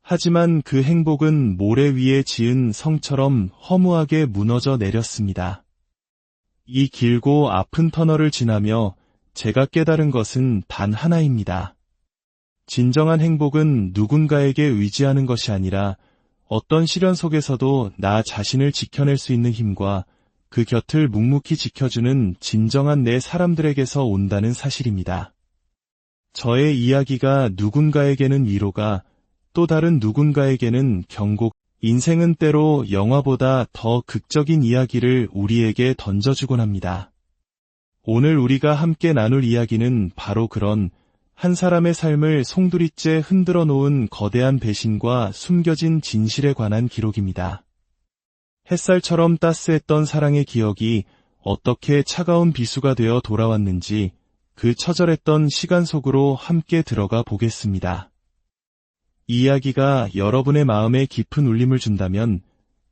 하지만 그 행복은 모래 위에 지은 성처럼 허무하게 무너져 내렸습니다. 이 길고 아픈 터널을 지나며 제가 깨달은 것은 단 하나입니다. 진정한 행복은 누군가에게 의지하는 것이 아니라 어떤 시련 속에서도 나 자신을 지켜낼 수 있는 힘과 그 곁을 묵묵히 지켜주는 진정한 내 사람들에게서 온다는 사실입니다. 저의 이야기가 누군가에게는 위로가, 또 다른 누군가에게는 경고, 인생은 때로 영화보다 더 극적인 이야기를 우리에게 던져주곤 합니다. 오늘 우리가 함께 나눌 이야기는 바로 그런 한 사람의 삶을 송두리째 흔들어 놓은 거대한 배신과 숨겨진 진실에 관한 기록입니다. 햇살처럼 따스했던 사랑의 기억이 어떻게 차가운 비수가 되어 돌아왔는지 그 처절했던 시간 속으로 함께 들어가 보겠습니다. 이 이야기가 여러분의 마음에 깊은 울림을 준다면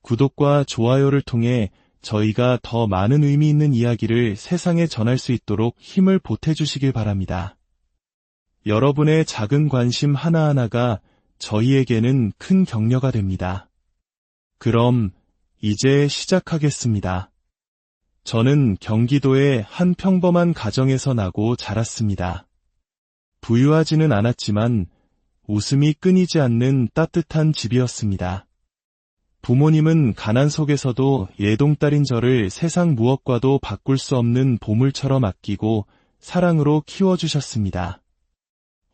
구독과 좋아요를 통해 저희가 더 많은 의미 있는 이야기를 세상에 전할 수 있도록 힘을 보태주시길 바랍니다. 여러분의 작은 관심 하나하나가 저희에게는 큰 격려가 됩니다. 그럼 이제 시작하겠습니다. 저는 경기도의 한 평범한 가정에서 나고 자랐습니다. 부유하지는 않았지만 웃음이 끊이지 않는 따뜻한 집이었습니다. 부모님은 가난 속에서도 예동딸인 저를 세상 무엇과도 바꿀 수 없는 보물처럼 아끼고 사랑으로 키워주셨습니다.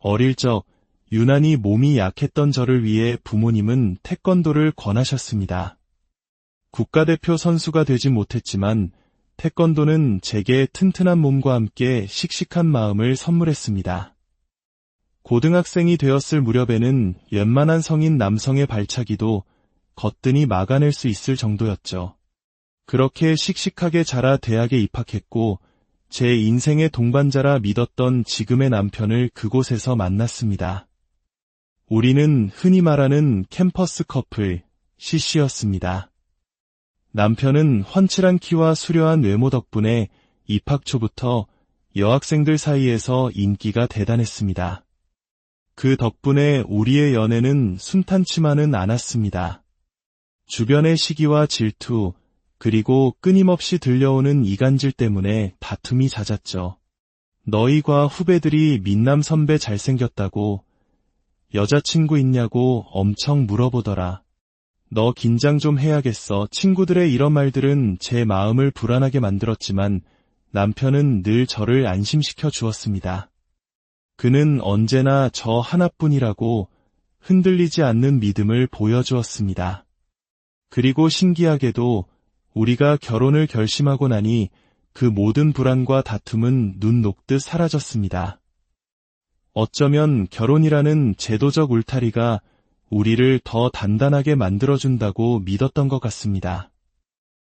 어릴 적 유난히 몸이 약했던 저를 위해 부모님은 태권도를 권하셨습니다. 국가대표 선수가 되진 못했지만 태권도는 제게 튼튼한 몸과 함께 씩씩한 마음을 선물했습니다. 고등학생이 되었을 무렵에는 웬만한 성인 남성의 발차기도 거뜬히 막아낼 수 있을 정도였죠. 그렇게 씩씩하게 자라 대학에 입학했고 제 인생의 동반자라 믿었던 지금의 남편을 그곳에서 만났습니다. 우리는 흔히 말하는 캠퍼스 커플, CC였습니다. 남편은 훤칠한 키와 수려한 외모 덕분에 입학 초부터 여학생들 사이에서 인기가 대단했습니다. 그 덕분에 우리의 연애는 순탄치만은 않았습니다. 주변의 시기와 질투, 그리고 끊임없이 들려오는 이간질 때문에 다툼이 잦았죠. 너희과 후배들이 민남 선배 잘생겼다고, 여자친구 있냐고 엄청 물어보더라. 너 긴장 좀 해야겠어. 친구들의 이런 말들은 제 마음을 불안하게 만들었지만 남편은 늘 저를 안심시켜 주었습니다. 그는 언제나 저 하나뿐이라고 흔들리지 않는 믿음을 보여주었습니다. 그리고 신기하게도 우리가 결혼을 결심하고 나니 그 모든 불안과 다툼은 눈 녹듯 사라졌습니다. 어쩌면 결혼이라는 제도적 울타리가 우리를 더 단단하게 만들어준다고 믿었던 것 같습니다.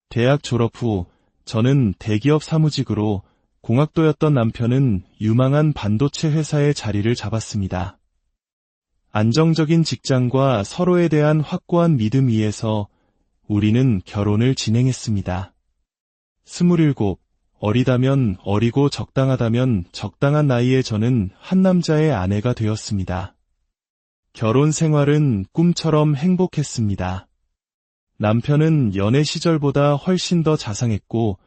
대학 졸업 후 저는 대기업 사무직으로, 공학도였던 남편은 유망한 반도체 회사의 자리를 잡았습니다. 안정적인 직장과 서로에 대한 확고한 믿음 위에서 우리는 결혼을 진행했습니다. 27, 어리다면 어리고 적당하다면 적당한 나이에 저는 한 남자의 아내가 되었습니다. 결혼 생활은 꿈처럼 행복했습니다. 남편은 연애 시절보다 훨씬 더 자상했고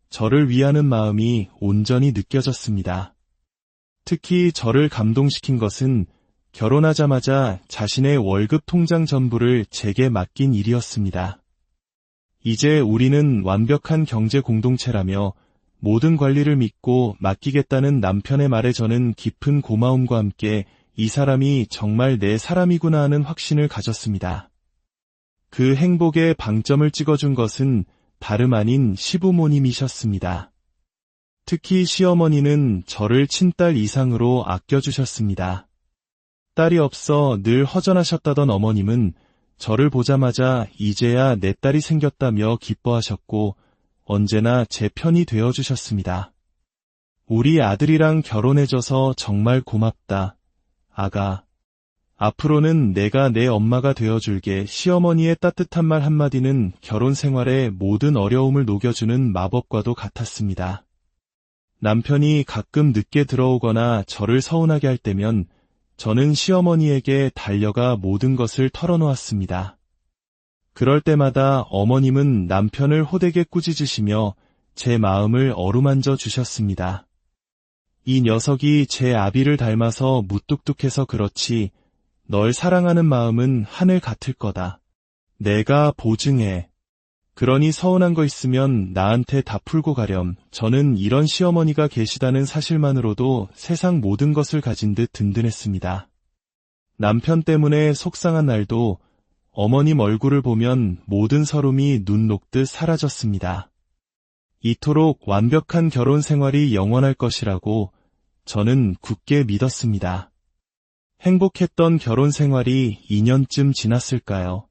저를 위하는 마음이 온전히 느껴졌습니다. 특히 저를 감동시킨 것은 결혼하자마자 자신의 월급 통장 전부를 제게 맡긴 일이었습니다. 이제 우리는 완벽한 경제 공동체라며 모든 관리를 믿고 맡기겠다는 남편의 말에 저는 깊은 고마움과 함께 이 사람이 정말 내 사람이구나 하는 확신을 가졌습니다. 그 행복의 방점을 찍어준 것은 다름 아닌 시부모님이셨습니다. 특히 시어머니는 저를 친딸 이상으로 아껴주셨습니다. 딸이 없어 늘 허전하셨다던 어머님은 저를 보자마자 이제야 내 딸이 생겼다며 기뻐하셨고 언제나 제 편이 되어주셨습니다. 우리 아들이랑 결혼해줘서 정말 고맙다, 아가. 앞으로는 내가 내 엄마가 되어줄게. 시어머니의 따뜻한 말 한마디는 결혼 생활의 모든 어려움을 녹여주는 마법과도 같았습니다. 남편이 가끔 늦게 들어오거나 저를 서운하게 할 때면 저는 시어머니에게 달려가 모든 것을 털어놓았습니다. 그럴 때마다 어머님은 남편을 호되게 꾸짖으시며 제 마음을 어루만져 주셨습니다. 이 녀석이 제 아비를 닮아서 무뚝뚝해서 그렇지 널 사랑하는 마음은 하늘 같을 거다. 내가 보증해. 그러니 서운한 거 있으면 나한테 다 풀고 가렴. 저는 이런 시어머니가 계시다는 사실만으로도 세상 모든 것을 가진 듯 든든했습니다. 남편 때문에 속상한 날도 어머님 얼굴을 보면 모든 서름이 눈 녹듯 사라졌습니다. 이토록 완벽한 결혼 생활이 영원할 것이라고 저는 굳게 믿었습니다. 행복했던 결혼 생활이 2년쯤 지났을까요?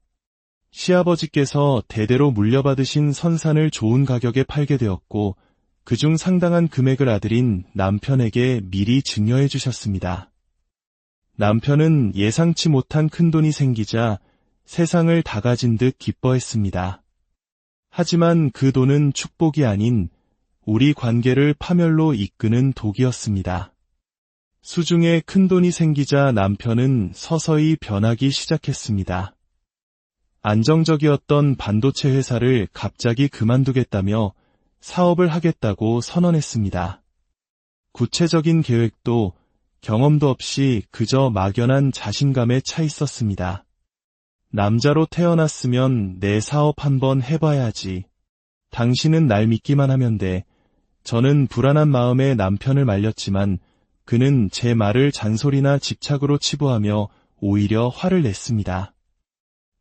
시아버지께서 대대로 물려받으신 선산을 좋은 가격에 팔게 되었고 그중 상당한 금액을 아들인 남편에게 미리 증여해 주셨습니다. 남편은 예상치 못한 큰돈이 생기자 세상을 다 가진 듯 기뻐했습니다. 하지만 그 돈은 축복이 아닌 우리 관계를 파멸로 이끄는 독이었습니다. 수중에 큰돈이 생기자 남편은 서서히 변하기 시작했습니다. 안정적이었던 반도체 회사를 갑자기 그만두겠다며 사업을 하겠다고 선언했습니다. 구체적인 계획도 경험도 없이 그저 막연한 자신감에 차 있었습니다. 남자로 태어났으면 내 사업 한번 해봐야지. 당신은 날 믿기만 하면 돼. 저는 불안한 마음에 남편을 말렸지만 그는 제 말을 잔소리나 집착으로 치부하며 오히려 화를 냈습니다.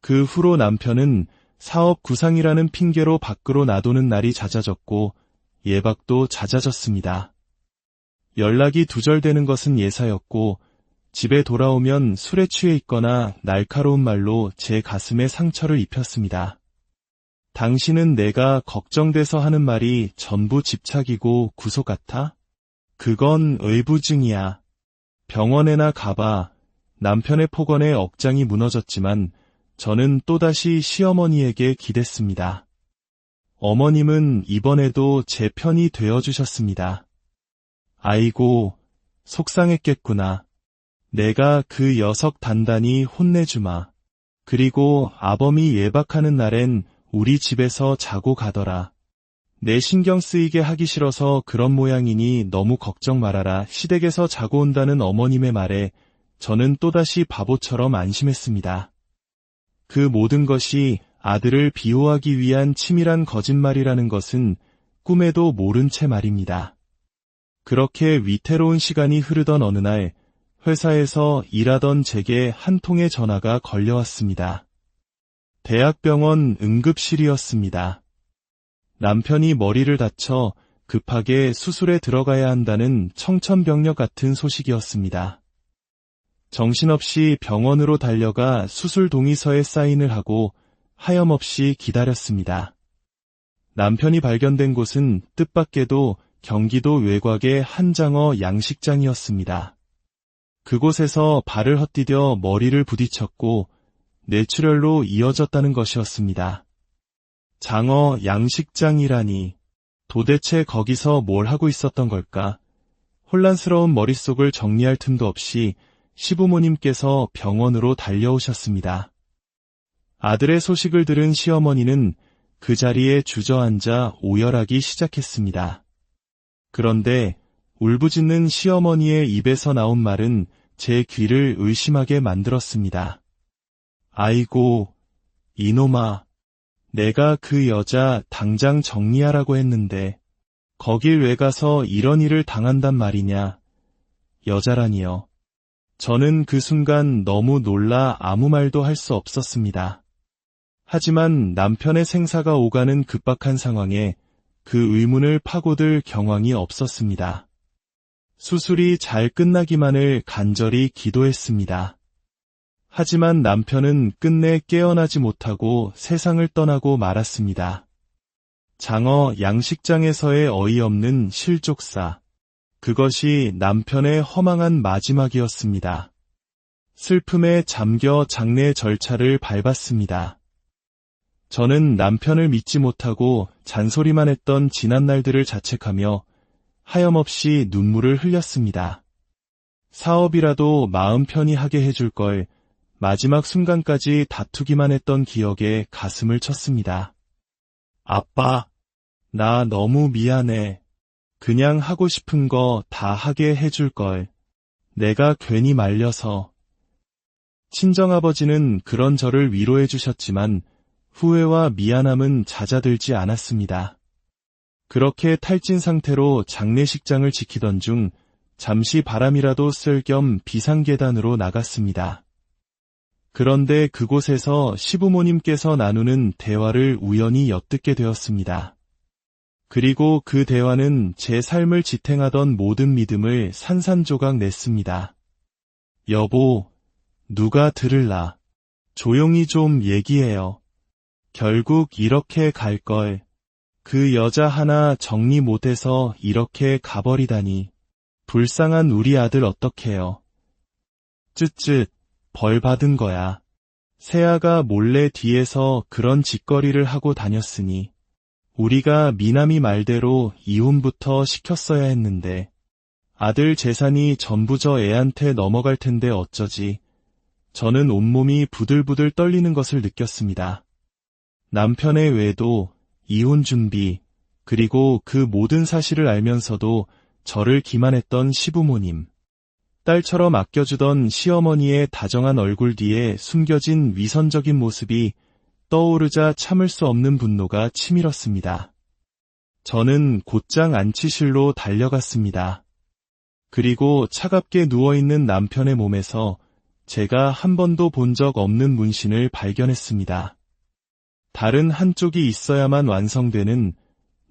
그 후로 남편은 사업 구상이라는 핑계로 밖으로 나도는 날이 잦아졌고 예박도 잦아졌습니다. 연락이 두절되는 것은 예사였고 집에 돌아오면 술에 취해 있거나 날카로운 말로 제 가슴에 상처를 입혔습니다. 당신은 내가 걱정돼서 하는 말이 전부 집착이고 구속 같아? 그건 의부증이야. 병원에나 가봐. 남편의 폭언에 억장이 무너졌지만 저는 또다시 시어머니에게 기댔습니다. 어머님은 이번에도 제 편이 되어주셨습니다. 아이고, 속상했겠구나. 내가 그 녀석 단단히 혼내주마. 그리고 아범이 예박하는 날엔 우리 집에서 자고 가더라. 내 신경 쓰이게 하기 싫어서 그런 모양이니 너무 걱정 말아라. 시댁에서 자고 온다는 어머님의 말에 저는 또다시 바보처럼 안심했습니다. 그 모든 것이 아들을 비호하기 위한 치밀한 거짓말이라는 것은 꿈에도 모른 채 말입니다. 그렇게 위태로운 시간이 흐르던 어느 날 회사에서 일하던 제게 한 통의 전화가 걸려왔습니다. 대학병원 응급실이었습니다. 남편이 머리를 다쳐 급하게 수술에 들어가야 한다는 청천벽력 같은 소식이었습니다. 정신없이 병원으로 달려가 수술 동의서에 사인을 하고 하염없이 기다렸습니다. 남편이 발견된 곳은 뜻밖에도 경기도 외곽의 한장어 양식장이었습니다. 그곳에서 발을 헛디뎌 머리를 부딪혔고 뇌출혈로 이어졌다는 것이었습니다. 장어 양식장이라니 도대체 거기서 뭘 하고 있었던 걸까? 혼란스러운 머릿속을 정리할 틈도 없이 시부모님께서 병원으로 달려오셨습니다. 아들의 소식을 들은 시어머니는 그 자리에 주저앉아 오열하기 시작했습니다. 그런데 울부짖는 시어머니의 입에서 나온 말은 제 귀를 의심하게 만들었습니다. 아이고, 이놈아, 내가 그 여자 당장 정리하라고 했는데 거길 왜 가서 이런 일을 당한단 말이냐. 여자라니요. 저는 그 순간 너무 놀라 아무 말도 할 수 없었습니다. 하지만 남편의 생사가 오가는 급박한 상황에 그 의문을 파고들 경황이 없었습니다. 수술이 잘 끝나기만을 간절히 기도했습니다. 하지만 남편은 끝내 깨어나지 못하고 세상을 떠나고 말았습니다. 장어 양식장에서의 어이없는 실족사. 그것이 남편의 허망한 마지막이었습니다. 슬픔에 잠겨 장례 절차를 밟았습니다. 저는 남편을 믿지 못하고 잔소리만 했던 지난 날들을 자책하며 하염없이 눈물을 흘렸습니다. 사업이라도 마음 편히 하게 해줄 걸 마지막 순간까지 다투기만 했던 기억에 가슴을 쳤습니다. 아빠, 나 너무 미안해. 그냥 하고 싶은 거 다 하게 해줄 걸. 내가 괜히 말려서. 친정아버지는 그런 저를 위로해 주셨지만 후회와 미안함은 잦아들지 않았습니다. 그렇게 탈진 상태로 장례식장을 지키던 중 잠시 바람이라도 쓸 겸 비상계단으로 나갔습니다. 그런데 그곳에서 시부모님께서 나누는 대화를 우연히 엿듣게 되었습니다. 그리고 그 대화는 제 삶을 지탱하던 모든 믿음을 산산조각 냈습니다. 여보, 누가 들을라. 조용히 좀 얘기해요. 결국 이렇게 갈걸. 그 여자 하나 정리 못해서 이렇게 가버리다니. 불쌍한 우리 아들 어떡해요. 쯧쯧, 벌 받은 거야. 새아가 몰래 뒤에서 그런 짓거리를 하고 다녔으니 우리가 미남이 말대로 이혼부터 시켰어야 했는데 아들 재산이 전부 저 애한테 넘어갈 텐데 어쩌지. 저는 온몸이 부들부들 떨리는 것을 느꼈습니다. 남편의 외도, 이혼 준비, 그리고 그 모든 사실을 알면서도 저를 기만했던 시부모님. 딸처럼 아껴주던 시어머니의 다정한 얼굴 뒤에 숨겨진 위선적인 모습이 떠오르자 참을 수 없는 분노가 치밀었습니다. 저는 곧장 안치실로 달려갔습니다. 그리고 차갑게 누워있는 남편의 몸에서 제가 한 번도 본 적 없는 문신을 발견했습니다. 다른 한쪽이 있어야만 완성되는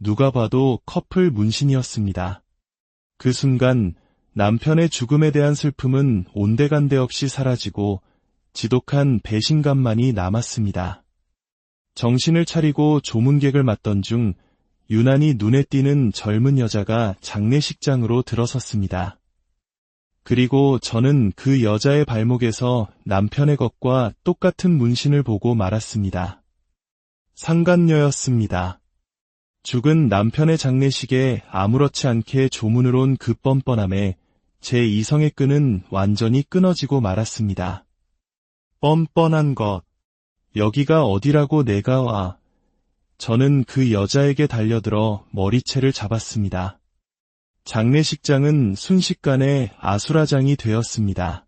누가 봐도 커플 문신이었습니다. 그 순간 남편의 죽음에 대한 슬픔은 온데간데 없이 사라지고 지독한 배신감만이 남았습니다. 정신을 차리고 조문객을 맞던 중 유난히 눈에 띄는 젊은 여자가 장례식장으로 들어섰습니다. 그리고 저는 그 여자의 발목에서 남편의 것과 똑같은 문신을 보고 말았습니다. 상간녀였습니다. 죽은 남편의 장례식에 아무렇지 않게 조문을 온 그 뻔뻔함에 제 이성의 끈은 완전히 끊어지고 말았습니다. 뻔뻔한 것. 여기가 어디라고 내가 와. 저는 그 여자에게 달려들어 머리채를 잡았습니다. 장례식장은 순식간에 아수라장이 되었습니다.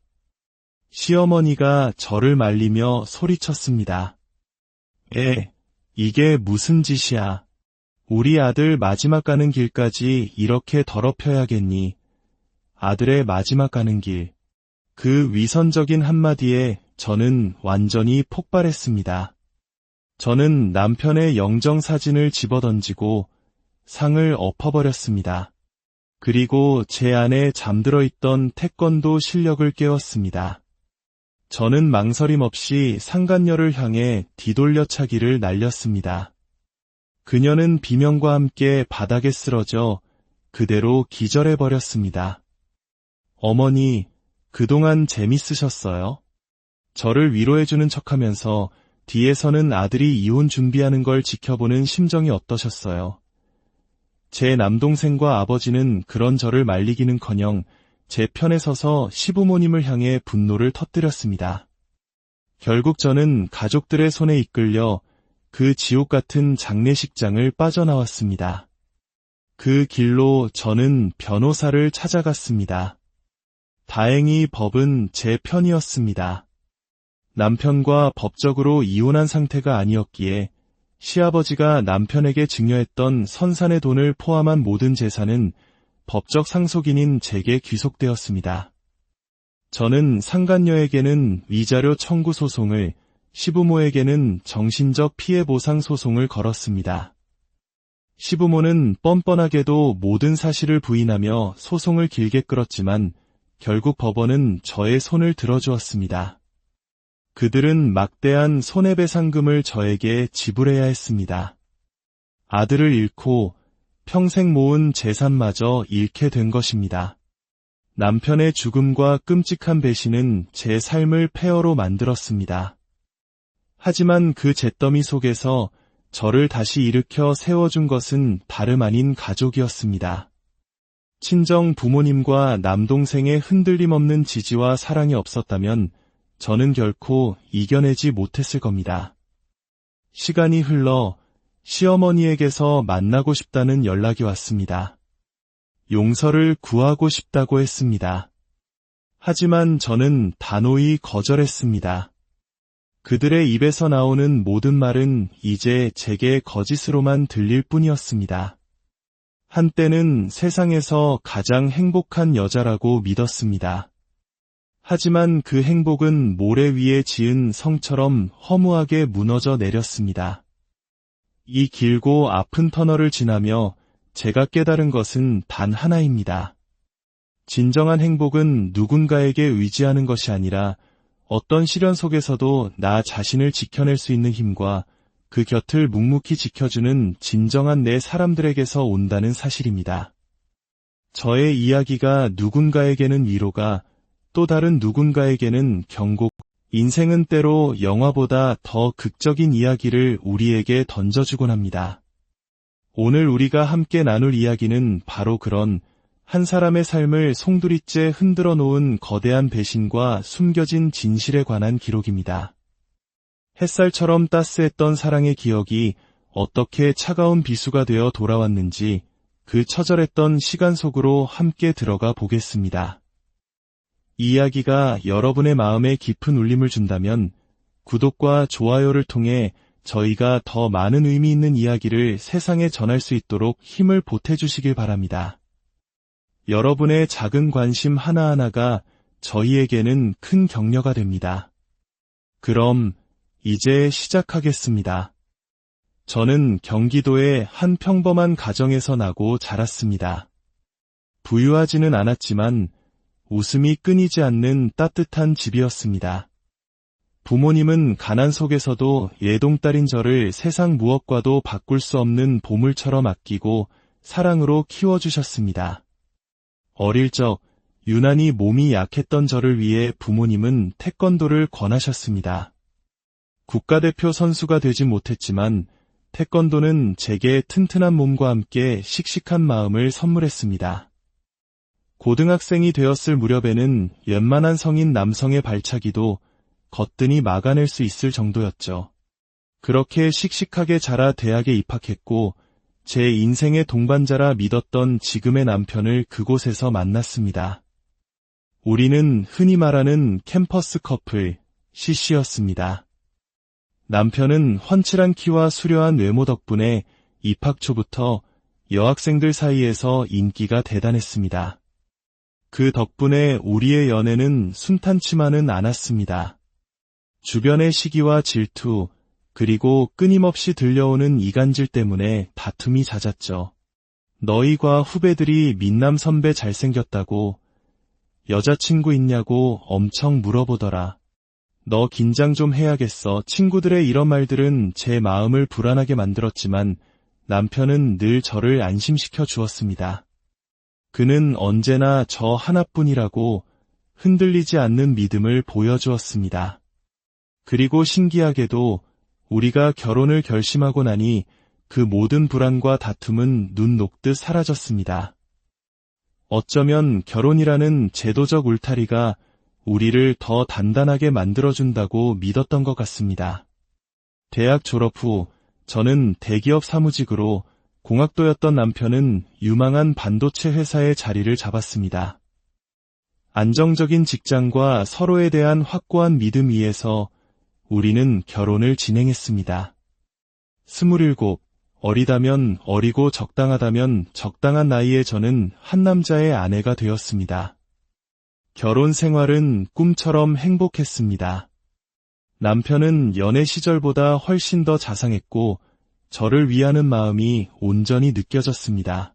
시어머니가 저를 말리며 소리쳤습니다. 이게 무슨 짓이야. 우리 아들 마지막 가는 길까지 이렇게 더럽혀야겠니. 아들의 마지막 가는 길. 그 위선적인 한마디에 저는 완전히 폭발했습니다. 저는 남편의 영정사진을 집어던지고 상을 엎어버렸습니다. 그리고 제 안에 잠들어 있던 태권도 실력을 깨웠습니다. 저는 망설임 없이 상간녀를 향해 뒤돌려차기를 날렸습니다. 그녀는 비명과 함께 바닥에 쓰러져 그대로 기절해버렸습니다. 어머니, 그동안 재밌으셨어요? 저를 위로해주는 척하면서 뒤에서는 아들이 이혼 준비하는 걸 지켜보는 심정이 어떠셨어요? 제 남동생과 아버지는 그런 저를 말리기는커녕 제 편에 서서 시부모님을 향해 분노를 터뜨렸습니다. 결국 저는 가족들의 손에 이끌려 그 지옥 같은 장례식장을 빠져나왔습니다. 그 길로 저는 변호사를 찾아갔습니다. 다행히 법은 제 편이었습니다. 남편과 법적으로 이혼한 상태가 아니었기에 시아버지가 남편에게 증여했던 선산의 돈을 포함한 모든 재산은 법적 상속인인 제게 귀속되었습니다. 저는 상간녀에게는 위자료 청구 소송을, 시부모에게는 정신적 피해 보상 소송을 걸었습니다. 시부모는 뻔뻔하게도 모든 사실을 부인하며 소송을 길게 끌었지만 결국 법원은 저의 손을 들어주었습니다. 그들은 막대한 손해배상금을 저에게 지불해야 했습니다. 아들을 잃고 평생 모은 재산마저 잃게 된 것입니다. 남편의 죽음과 끔찍한 배신은 제 삶을 폐허로 만들었습니다. 하지만 그 잿더미 속에서 저를 다시 일으켜 세워준 것은 다름 아닌 가족이었습니다. 친정 부모님과 남동생의 흔들림 없는 지지와 사랑이 없었다면 저는 결코 이겨내지 못했을 겁니다. 시간이 흘러 시어머니에게서 만나고 싶다는 연락이 왔습니다. 용서를 구하고 싶다고 했습니다. 하지만 저는 단호히 거절했습니다. 그들의 입에서 나오는 모든 말은 이제 제게 거짓으로만 들릴 뿐이었습니다. 한때는 세상에서 가장 행복한 여자라고 믿었습니다. 하지만 그 행복은 모래 위에 지은 성처럼 허무하게 무너져 내렸습니다. 이 길고 아픈 터널을 지나며 제가 깨달은 것은 단 하나입니다. 진정한 행복은 누군가에게 의지하는 것이 아니라 어떤 시련 속에서도 나 자신을 지켜낼 수 있는 힘과 그 곁을 묵묵히 지켜주는 진정한 내 사람들에게서 온다는 사실입니다. 저의 이야기가 누군가에게는 위로가, 또 다른 누군가에게는 경고, 인생은 때로 영화보다 더 극적인 이야기를 우리에게 던져주곤 합니다. 오늘 우리가 함께 나눌 이야기는 바로 그런 한 사람의 삶을 송두리째 흔들어 놓은 거대한 배신과 숨겨진 진실에 관한 기록입니다. 햇살처럼 따스했던 사랑의 기억이 어떻게 차가운 비수가 되어 돌아왔는지 그 처절했던 시간 속으로 함께 들어가 보겠습니다. 이 이야기가 여러분의 마음에 깊은 울림을 준다면 구독과 좋아요를 통해 저희가 더 많은 의미 있는 이야기를 세상에 전할 수 있도록 힘을 보태주시길 바랍니다. 여러분의 작은 관심 하나하나가 저희에게는 큰 격려가 됩니다. 그럼 이제 시작하겠습니다. 저는 경기도의 한 평범한 가정에서 나고 자랐습니다. 부유하지는 않았지만 웃음이 끊이지 않는 따뜻한 집이었습니다. 부모님은 가난 속에서도 예동딸인 저를 세상 무엇과도 바꿀 수 없는 보물처럼 아끼고 사랑으로 키워주셨습니다. 어릴 적 유난히 몸이 약했던 저를 위해 부모님은 태권도를 권하셨습니다. 국가대표 선수가 되진 못했지만 태권도는 제게 튼튼한 몸과 함께 씩씩한 마음을 선물했습니다. 고등학생이 되었을 무렵에는 웬만한 성인 남성의 발차기도 거뜬히 막아낼 수 있을 정도였죠. 그렇게 씩씩하게 자라 대학에 입학했고 제 인생의 동반자라 믿었던 지금의 남편을 그곳에서 만났습니다. 우리는 흔히 말하는 캠퍼스 커플, CC였습니다. 남편은 훤칠한 키와 수려한 외모 덕분에 입학 초부터 여학생들 사이에서 인기가 대단했습니다. 그 덕분에 우리의 연애는 순탄치만은 않았습니다. 주변의 시기와 질투, 그리고 끊임없이 들려오는 이간질 때문에 다툼이 잦았죠. 너희과 후배들이 민남 선배 잘생겼다고, 여자친구 있냐고 엄청 물어보더라. 너 긴장 좀 해야겠어. 친구들의 이런 말들은 제 마음을 불안하게 만들었지만 남편은 늘 저를 안심시켜 주었습니다. 그는 언제나 저 하나뿐이라고 흔들리지 않는 믿음을 보여주었습니다. 그리고 신기하게도 우리가 결혼을 결심하고 나니 그 모든 불안과 다툼은 눈 녹듯 사라졌습니다. 어쩌면 결혼이라는 제도적 울타리가 우리를 더 단단하게 만들어준다고 믿었던 것 같습니다. 대학 졸업 후 저는 대기업 사무직으로, 공학도였던 남편은 유망한 반도체 회사의 자리를 잡았습니다. 안정적인 직장과 서로에 대한 확고한 믿음 위에서 우리는 결혼을 진행했습니다. 27, 어리다면 어리고 적당하다면 적당한 나이에 저는 한 남자의 아내가 되었습니다. 결혼 생활은 꿈처럼 행복했습니다. 남편은 연애 시절보다 훨씬 더 자상했고 저를 위하는 마음이 온전히 느껴졌습니다.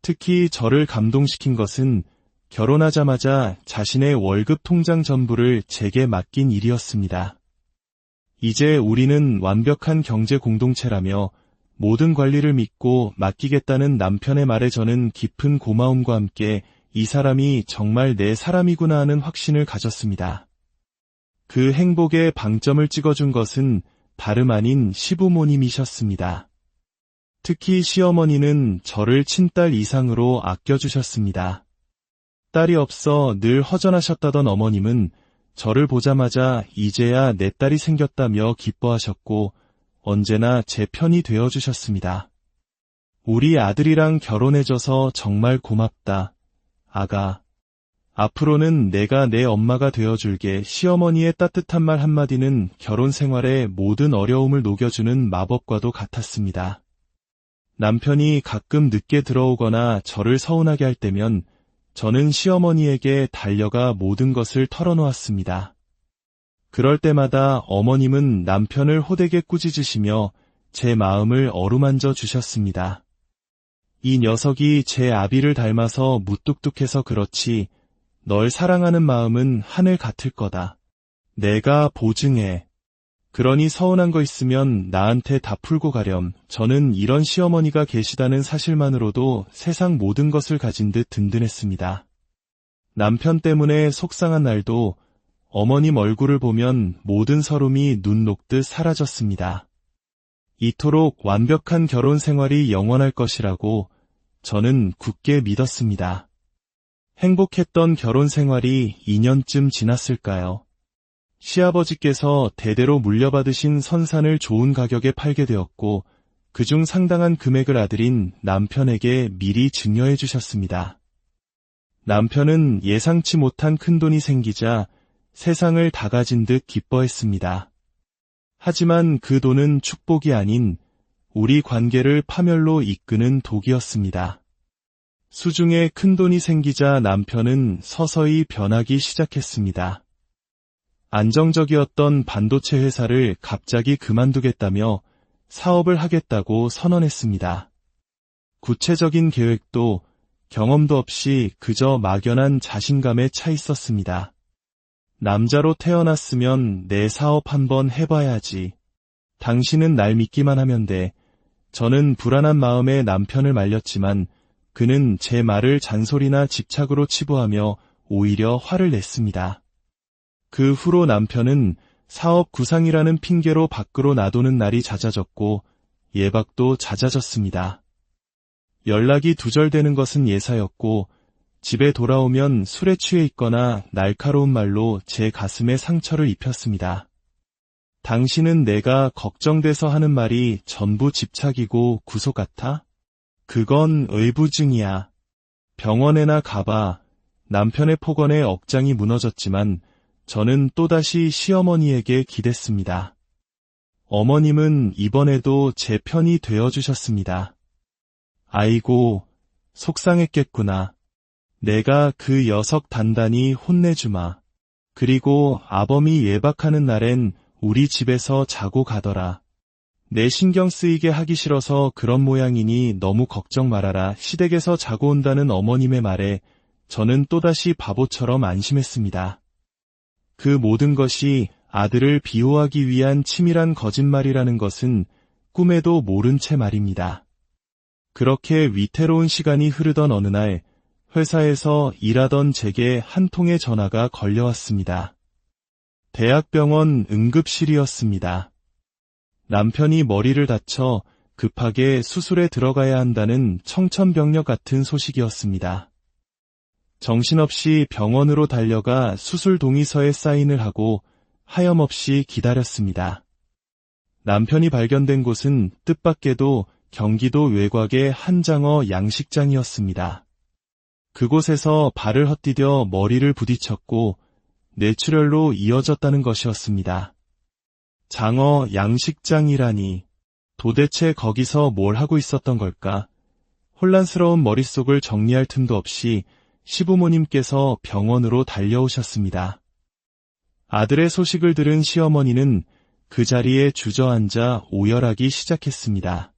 특히 저를 감동시킨 것은 결혼하자마자 자신의 월급 통장 전부를 제게 맡긴 일이었습니다. 이제 우리는 완벽한 경제 공동체라며 모든 관리를 믿고 맡기겠다는 남편의 말에 저는 깊은 고마움과 함께 이 사람이 정말 내 사람이구나 하는 확신을 가졌습니다. 그 행복의 방점을 찍어준 것은 다름 아닌 시부모님이셨습니다. 특히 시어머니는 저를 친딸 이상으로 아껴주셨습니다. 딸이 없어 늘 허전하셨다던 어머님은 저를 보자마자 이제야 내 딸이 생겼다며 기뻐하셨고 언제나 제 편이 되어주셨습니다. 우리 아들이랑 결혼해줘서 정말 고맙다, 아가. 앞으로는 내가 내 엄마가 되어줄게. 시어머니의 따뜻한 말 한마디는 결혼 생활의 모든 어려움을 녹여주는 마법과도 같았습니다. 남편이 가끔 늦게 들어오거나 저를 서운하게 할 때면 저는 시어머니에게 달려가 모든 것을 털어놓았습니다. 그럴 때마다 어머님은 남편을 호되게 꾸짖으시며 제 마음을 어루만져 주셨습니다. 이 녀석이 제 아비를 닮아서 무뚝뚝해서 그렇지 널 사랑하는 마음은 하늘 같을 거다. 내가 보증해. 그러니 서운한 거 있으면 나한테 다 풀고 가렴. 저는 이런 시어머니가 계시다는 사실만으로도 세상 모든 것을 가진 듯 든든했습니다. 남편 때문에 속상한 날도 어머님 얼굴을 보면 모든 서름이 눈 녹듯 사라졌습니다. 이토록 완벽한 결혼 생활이 영원할 것이라고 저는 굳게 믿었습니다. 행복했던 결혼 생활이 2년쯤 지났을까요? 시아버지께서 대대로 물려받으신 선산을 좋은 가격에 팔게 되었고 그중 상당한 금액을 아들인 남편에게 미리 증여해 주셨습니다. 남편은 예상치 못한 큰돈이 생기자 세상을 다 가진 듯 기뻐했습니다. 하지만 그 돈은 축복이 아닌 우리 관계를 파멸로 이끄는 독이었습니다. 수중에 큰돈이 생기자 남편은 서서히 변하기 시작했습니다. 안정적이었던 반도체 회사를 갑자기 그만두겠다며 사업을 하겠다고 선언했습니다. 구체적인 계획도 경험도 없이 그저 막연한 자신감에 차 있었습니다. 남자로 태어났으면 내 사업 한번 해봐야지. 당신은 날 믿기만 하면 돼. 저는 불안한 마음에 남편을 말렸지만 그는 제 말을 잔소리나 집착으로 치부하며 오히려 화를 냈습니다. 그 후로 남편은 사업 구상이라는 핑계로 밖으로 나도는 날이 잦아졌고 예박도 잦아졌습니다. 연락이 두절되는 것은 예사였고 집에 돌아오면 술에 취해 있거나 날카로운 말로 제 가슴에 상처를 입혔습니다. 당신은 내가 걱정돼서 하는 말이 전부 집착이고 구속 같아? 그건 의부증이야. 병원에나 가봐. 남편의 폭언에 억장이 무너졌지만 저는 또다시 시어머니에게 기댔습니다. 어머님은 이번에도 제 편이 되어주셨습니다. 아이고, 속상했겠구나. 내가 그 녀석 단단히 혼내주마. 그리고 아범이 예박하는 날엔 우리 집에서 자고 가더라. 내 신경 쓰이게 하기 싫어서 그런 모양이니 너무 걱정 말아라. 시댁에서 자고 온다는 어머님의 말에 저는 또다시 바보처럼 안심했습니다. 그 모든 것이 아들을 비호하기 위한 치밀한 거짓말이라는 것은 꿈에도 모른 채 말입니다. 그렇게 위태로운 시간이 흐르던 어느 날 회사에서 일하던 제게 한 통의 전화가 걸려왔습니다. 대학병원 응급실이었습니다. 남편이 머리를 다쳐 급하게 수술에 들어가야 한다는 청천벽력 같은 소식이었습니다. 정신없이 병원으로 달려가 수술 동의서에 사인을 하고 하염없이 기다렸습니다. 남편이 발견된 곳은 뜻밖에도 경기도 외곽의 한장어 양식장이었습니다. 그곳에서 발을 헛디뎌 머리를 부딪혔고 뇌출혈로 이어졌다는 것이었습니다. 장어 양식장이라니 도대체 거기서 뭘 하고 있었던 걸까? 혼란스러운 머릿속을 정리할 틈도 없이 시부모님께서 병원으로 달려오셨습니다. 아들의 소식을 들은 시어머니는 그 자리에 주저앉아 오열하기 시작했습니다.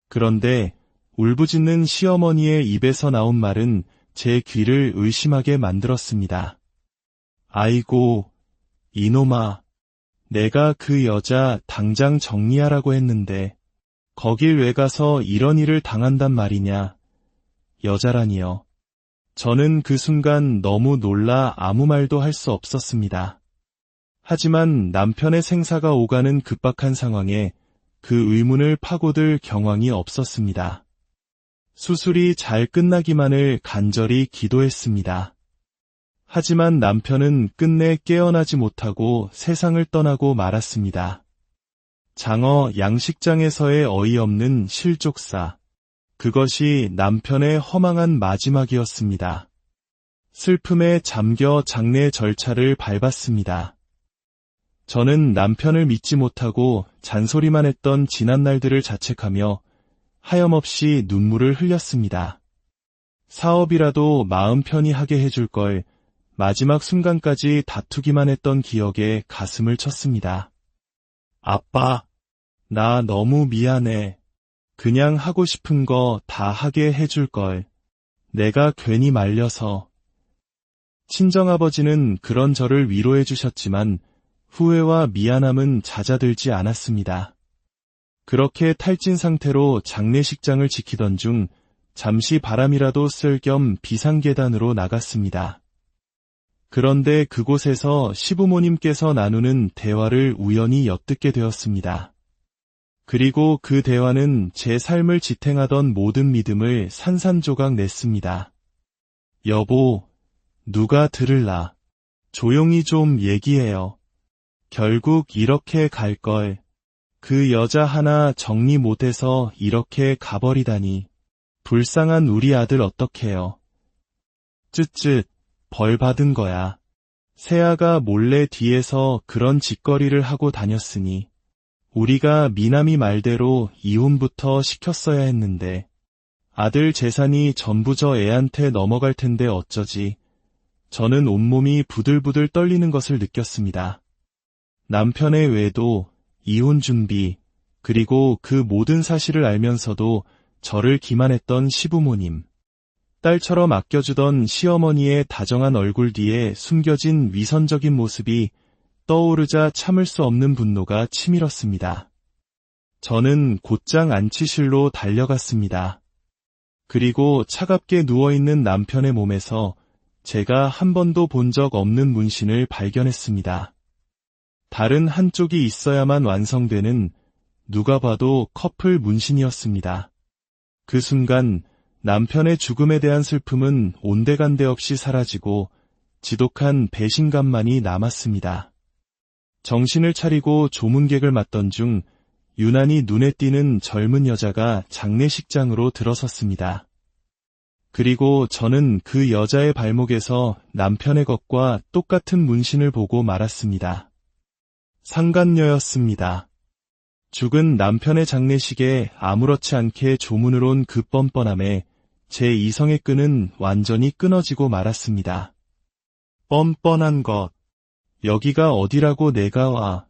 그런데 울부짖는 시어머니의 입에서 나온 말은 제 귀를 의심하게 만들었습니다. 아이고, 이놈아. 내가 그 여자 당장 정리하라고 했는데 거길 왜 가서 이런 일을 당한단 말이냐. 여자라니요. 저는 그 순간 너무 놀라 아무 말도 할 수 없었습니다. 하지만 남편의 생사가 오가는 급박한 상황에 그 의문을 파고들 경황이 없었습니다. 수술이 잘 끝나기만을 간절히 기도했습니다. 하지만 남편은 끝내 깨어나지 못하고 세상을 떠나고 말았습니다. 장어 양식장에서의 어이없는 실족사. 그것이 남편의 허망한 마지막이었습니다. 슬픔에 잠겨 장례 절차를 밟았습니다. 저는 남편을 믿지 못하고 잔소리만 했던 지난날들을 자책하며 하염없이 눈물을 흘렸습니다. 사업이라도 마음 편히 하게 해줄 걸 마지막 순간까지 다투기만 했던 기억에 가슴을 쳤습니다. 아빠, 나 너무 미안해. 그냥 하고 싶은 거 다 하게 해줄 걸. 내가 괜히 말려서. 친정아버지는 그런 저를 위로해 주셨지만 후회와 미안함은 잦아들지 않았습니다. 그렇게 탈진 상태로 장례식장을 지키던 중 잠시 바람이라도 쓸 겸 비상계단으로 나갔습니다. 그런데 그곳에서 시부모님께서 나누는 대화를 우연히 엿듣게 되었습니다. 그리고 그 대화는 제 삶을 지탱하던 모든 믿음을 산산조각 냈습니다. 여보, 누가 들을라. 조용히 좀 얘기해요. 결국 이렇게 갈걸. 그 여자 하나 정리 못해서 이렇게 가버리다니. 불쌍한 우리 아들 어떡해요. 쯧쯧. 벌 받은 거야. 새아가 몰래 뒤에서 그런 짓거리를 하고 다녔으니 우리가 미남이 말대로 이혼부터 시켰어야 했는데 아들 재산이 전부 저 애한테 넘어갈 텐데 어쩌지. 저는 온몸이 부들부들 떨리는 것을 느꼈습니다. 남편의 외도, 이혼 준비, 그리고 그 모든 사실을 알면서도 저를 기만했던 시부모님. 딸처럼 아껴주던 시어머니의 다정한 얼굴 뒤에 숨겨진 위선적인 모습이 떠오르자 참을 수 없는 분노가 치밀었습니다. 저는 곧장 안치실로 달려갔습니다. 그리고 차갑게 누워있는 남편의 몸에서 제가 한 번도 본 적 없는 문신을 발견했습니다. 다른 한쪽이 있어야만 완성되는 누가 봐도 커플 문신이었습니다. 그 순간 남편의 죽음에 대한 슬픔은 온데간데 없이 사라지고 지독한 배신감만이 남았습니다. 정신을 차리고 조문객을 맞던 중 유난히 눈에 띄는 젊은 여자가 장례식장으로 들어섰습니다. 그리고 저는 그 여자의 발목에서 남편의 것과 똑같은 문신을 보고 말았습니다. 상간녀였습니다. 죽은 남편의 장례식에 아무렇지 않게 조문을 온 그 뻔뻔함에 제 이성의 끈은 완전히 끊어지고 말았습니다. 뻔뻔한 것. 여기가 어디라고 내가 와.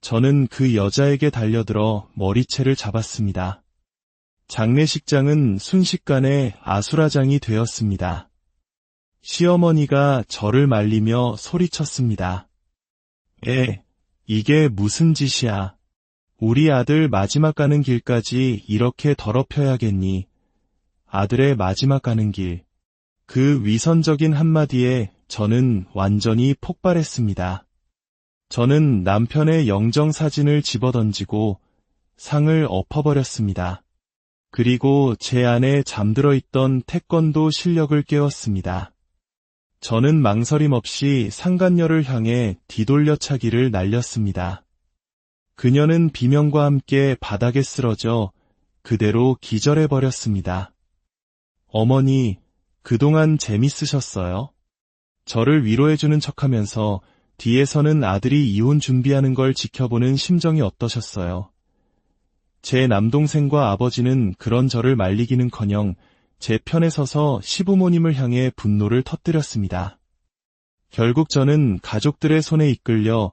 저는 그 여자에게 달려들어 머리채를 잡았습니다. 장례식장은 순식간에 아수라장이 되었습니다. 시어머니가 저를 말리며 소리쳤습니다. 이게 무슨 짓이야. 우리 아들 마지막 가는 길까지 이렇게 더럽혀야겠니. 아들의 마지막 가는 길. 그 위선적인 한마디에 저는 완전히 폭발했습니다. 저는 남편의 영정사진을 집어던지고 상을 엎어버렸습니다. 그리고 제 안에 잠들어 있던 태권도 실력을 깨웠습니다. 저는 망설임 없이 상간녀를 향해 뒤돌려차기를 날렸습니다. 그녀는 비명과 함께 바닥에 쓰러져 그대로 기절해버렸습니다. 어머니, 그동안 재밌으셨어요? 저를 위로해주는 척하면서 뒤에서는 아들이 이혼 준비하는 걸 지켜보는 심정이 어떠셨어요? 제 남동생과 아버지는 그런 저를 말리기는커녕 제 편에 서서 시부모님을 향해 분노를 터뜨렸습니다. 결국 저는 가족들의 손에 이끌려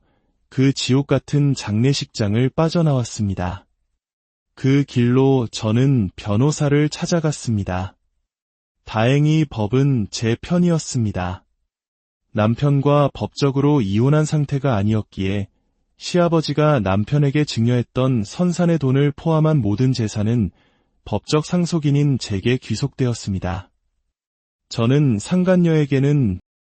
그 지옥 같은 장례식장을 빠져나왔습니다. 그 길로 저는 변호사를 찾아갔습니다. 다행히 법은 제 편이었습니다. 남편과 법적으로 이혼한 상태가 아니었기에 시아버지가 남편에게 증여했던 선산의 돈을 포함한 모든 재산은 법적 상속인인 제게 귀속되었습니다. 저는 상간녀에게는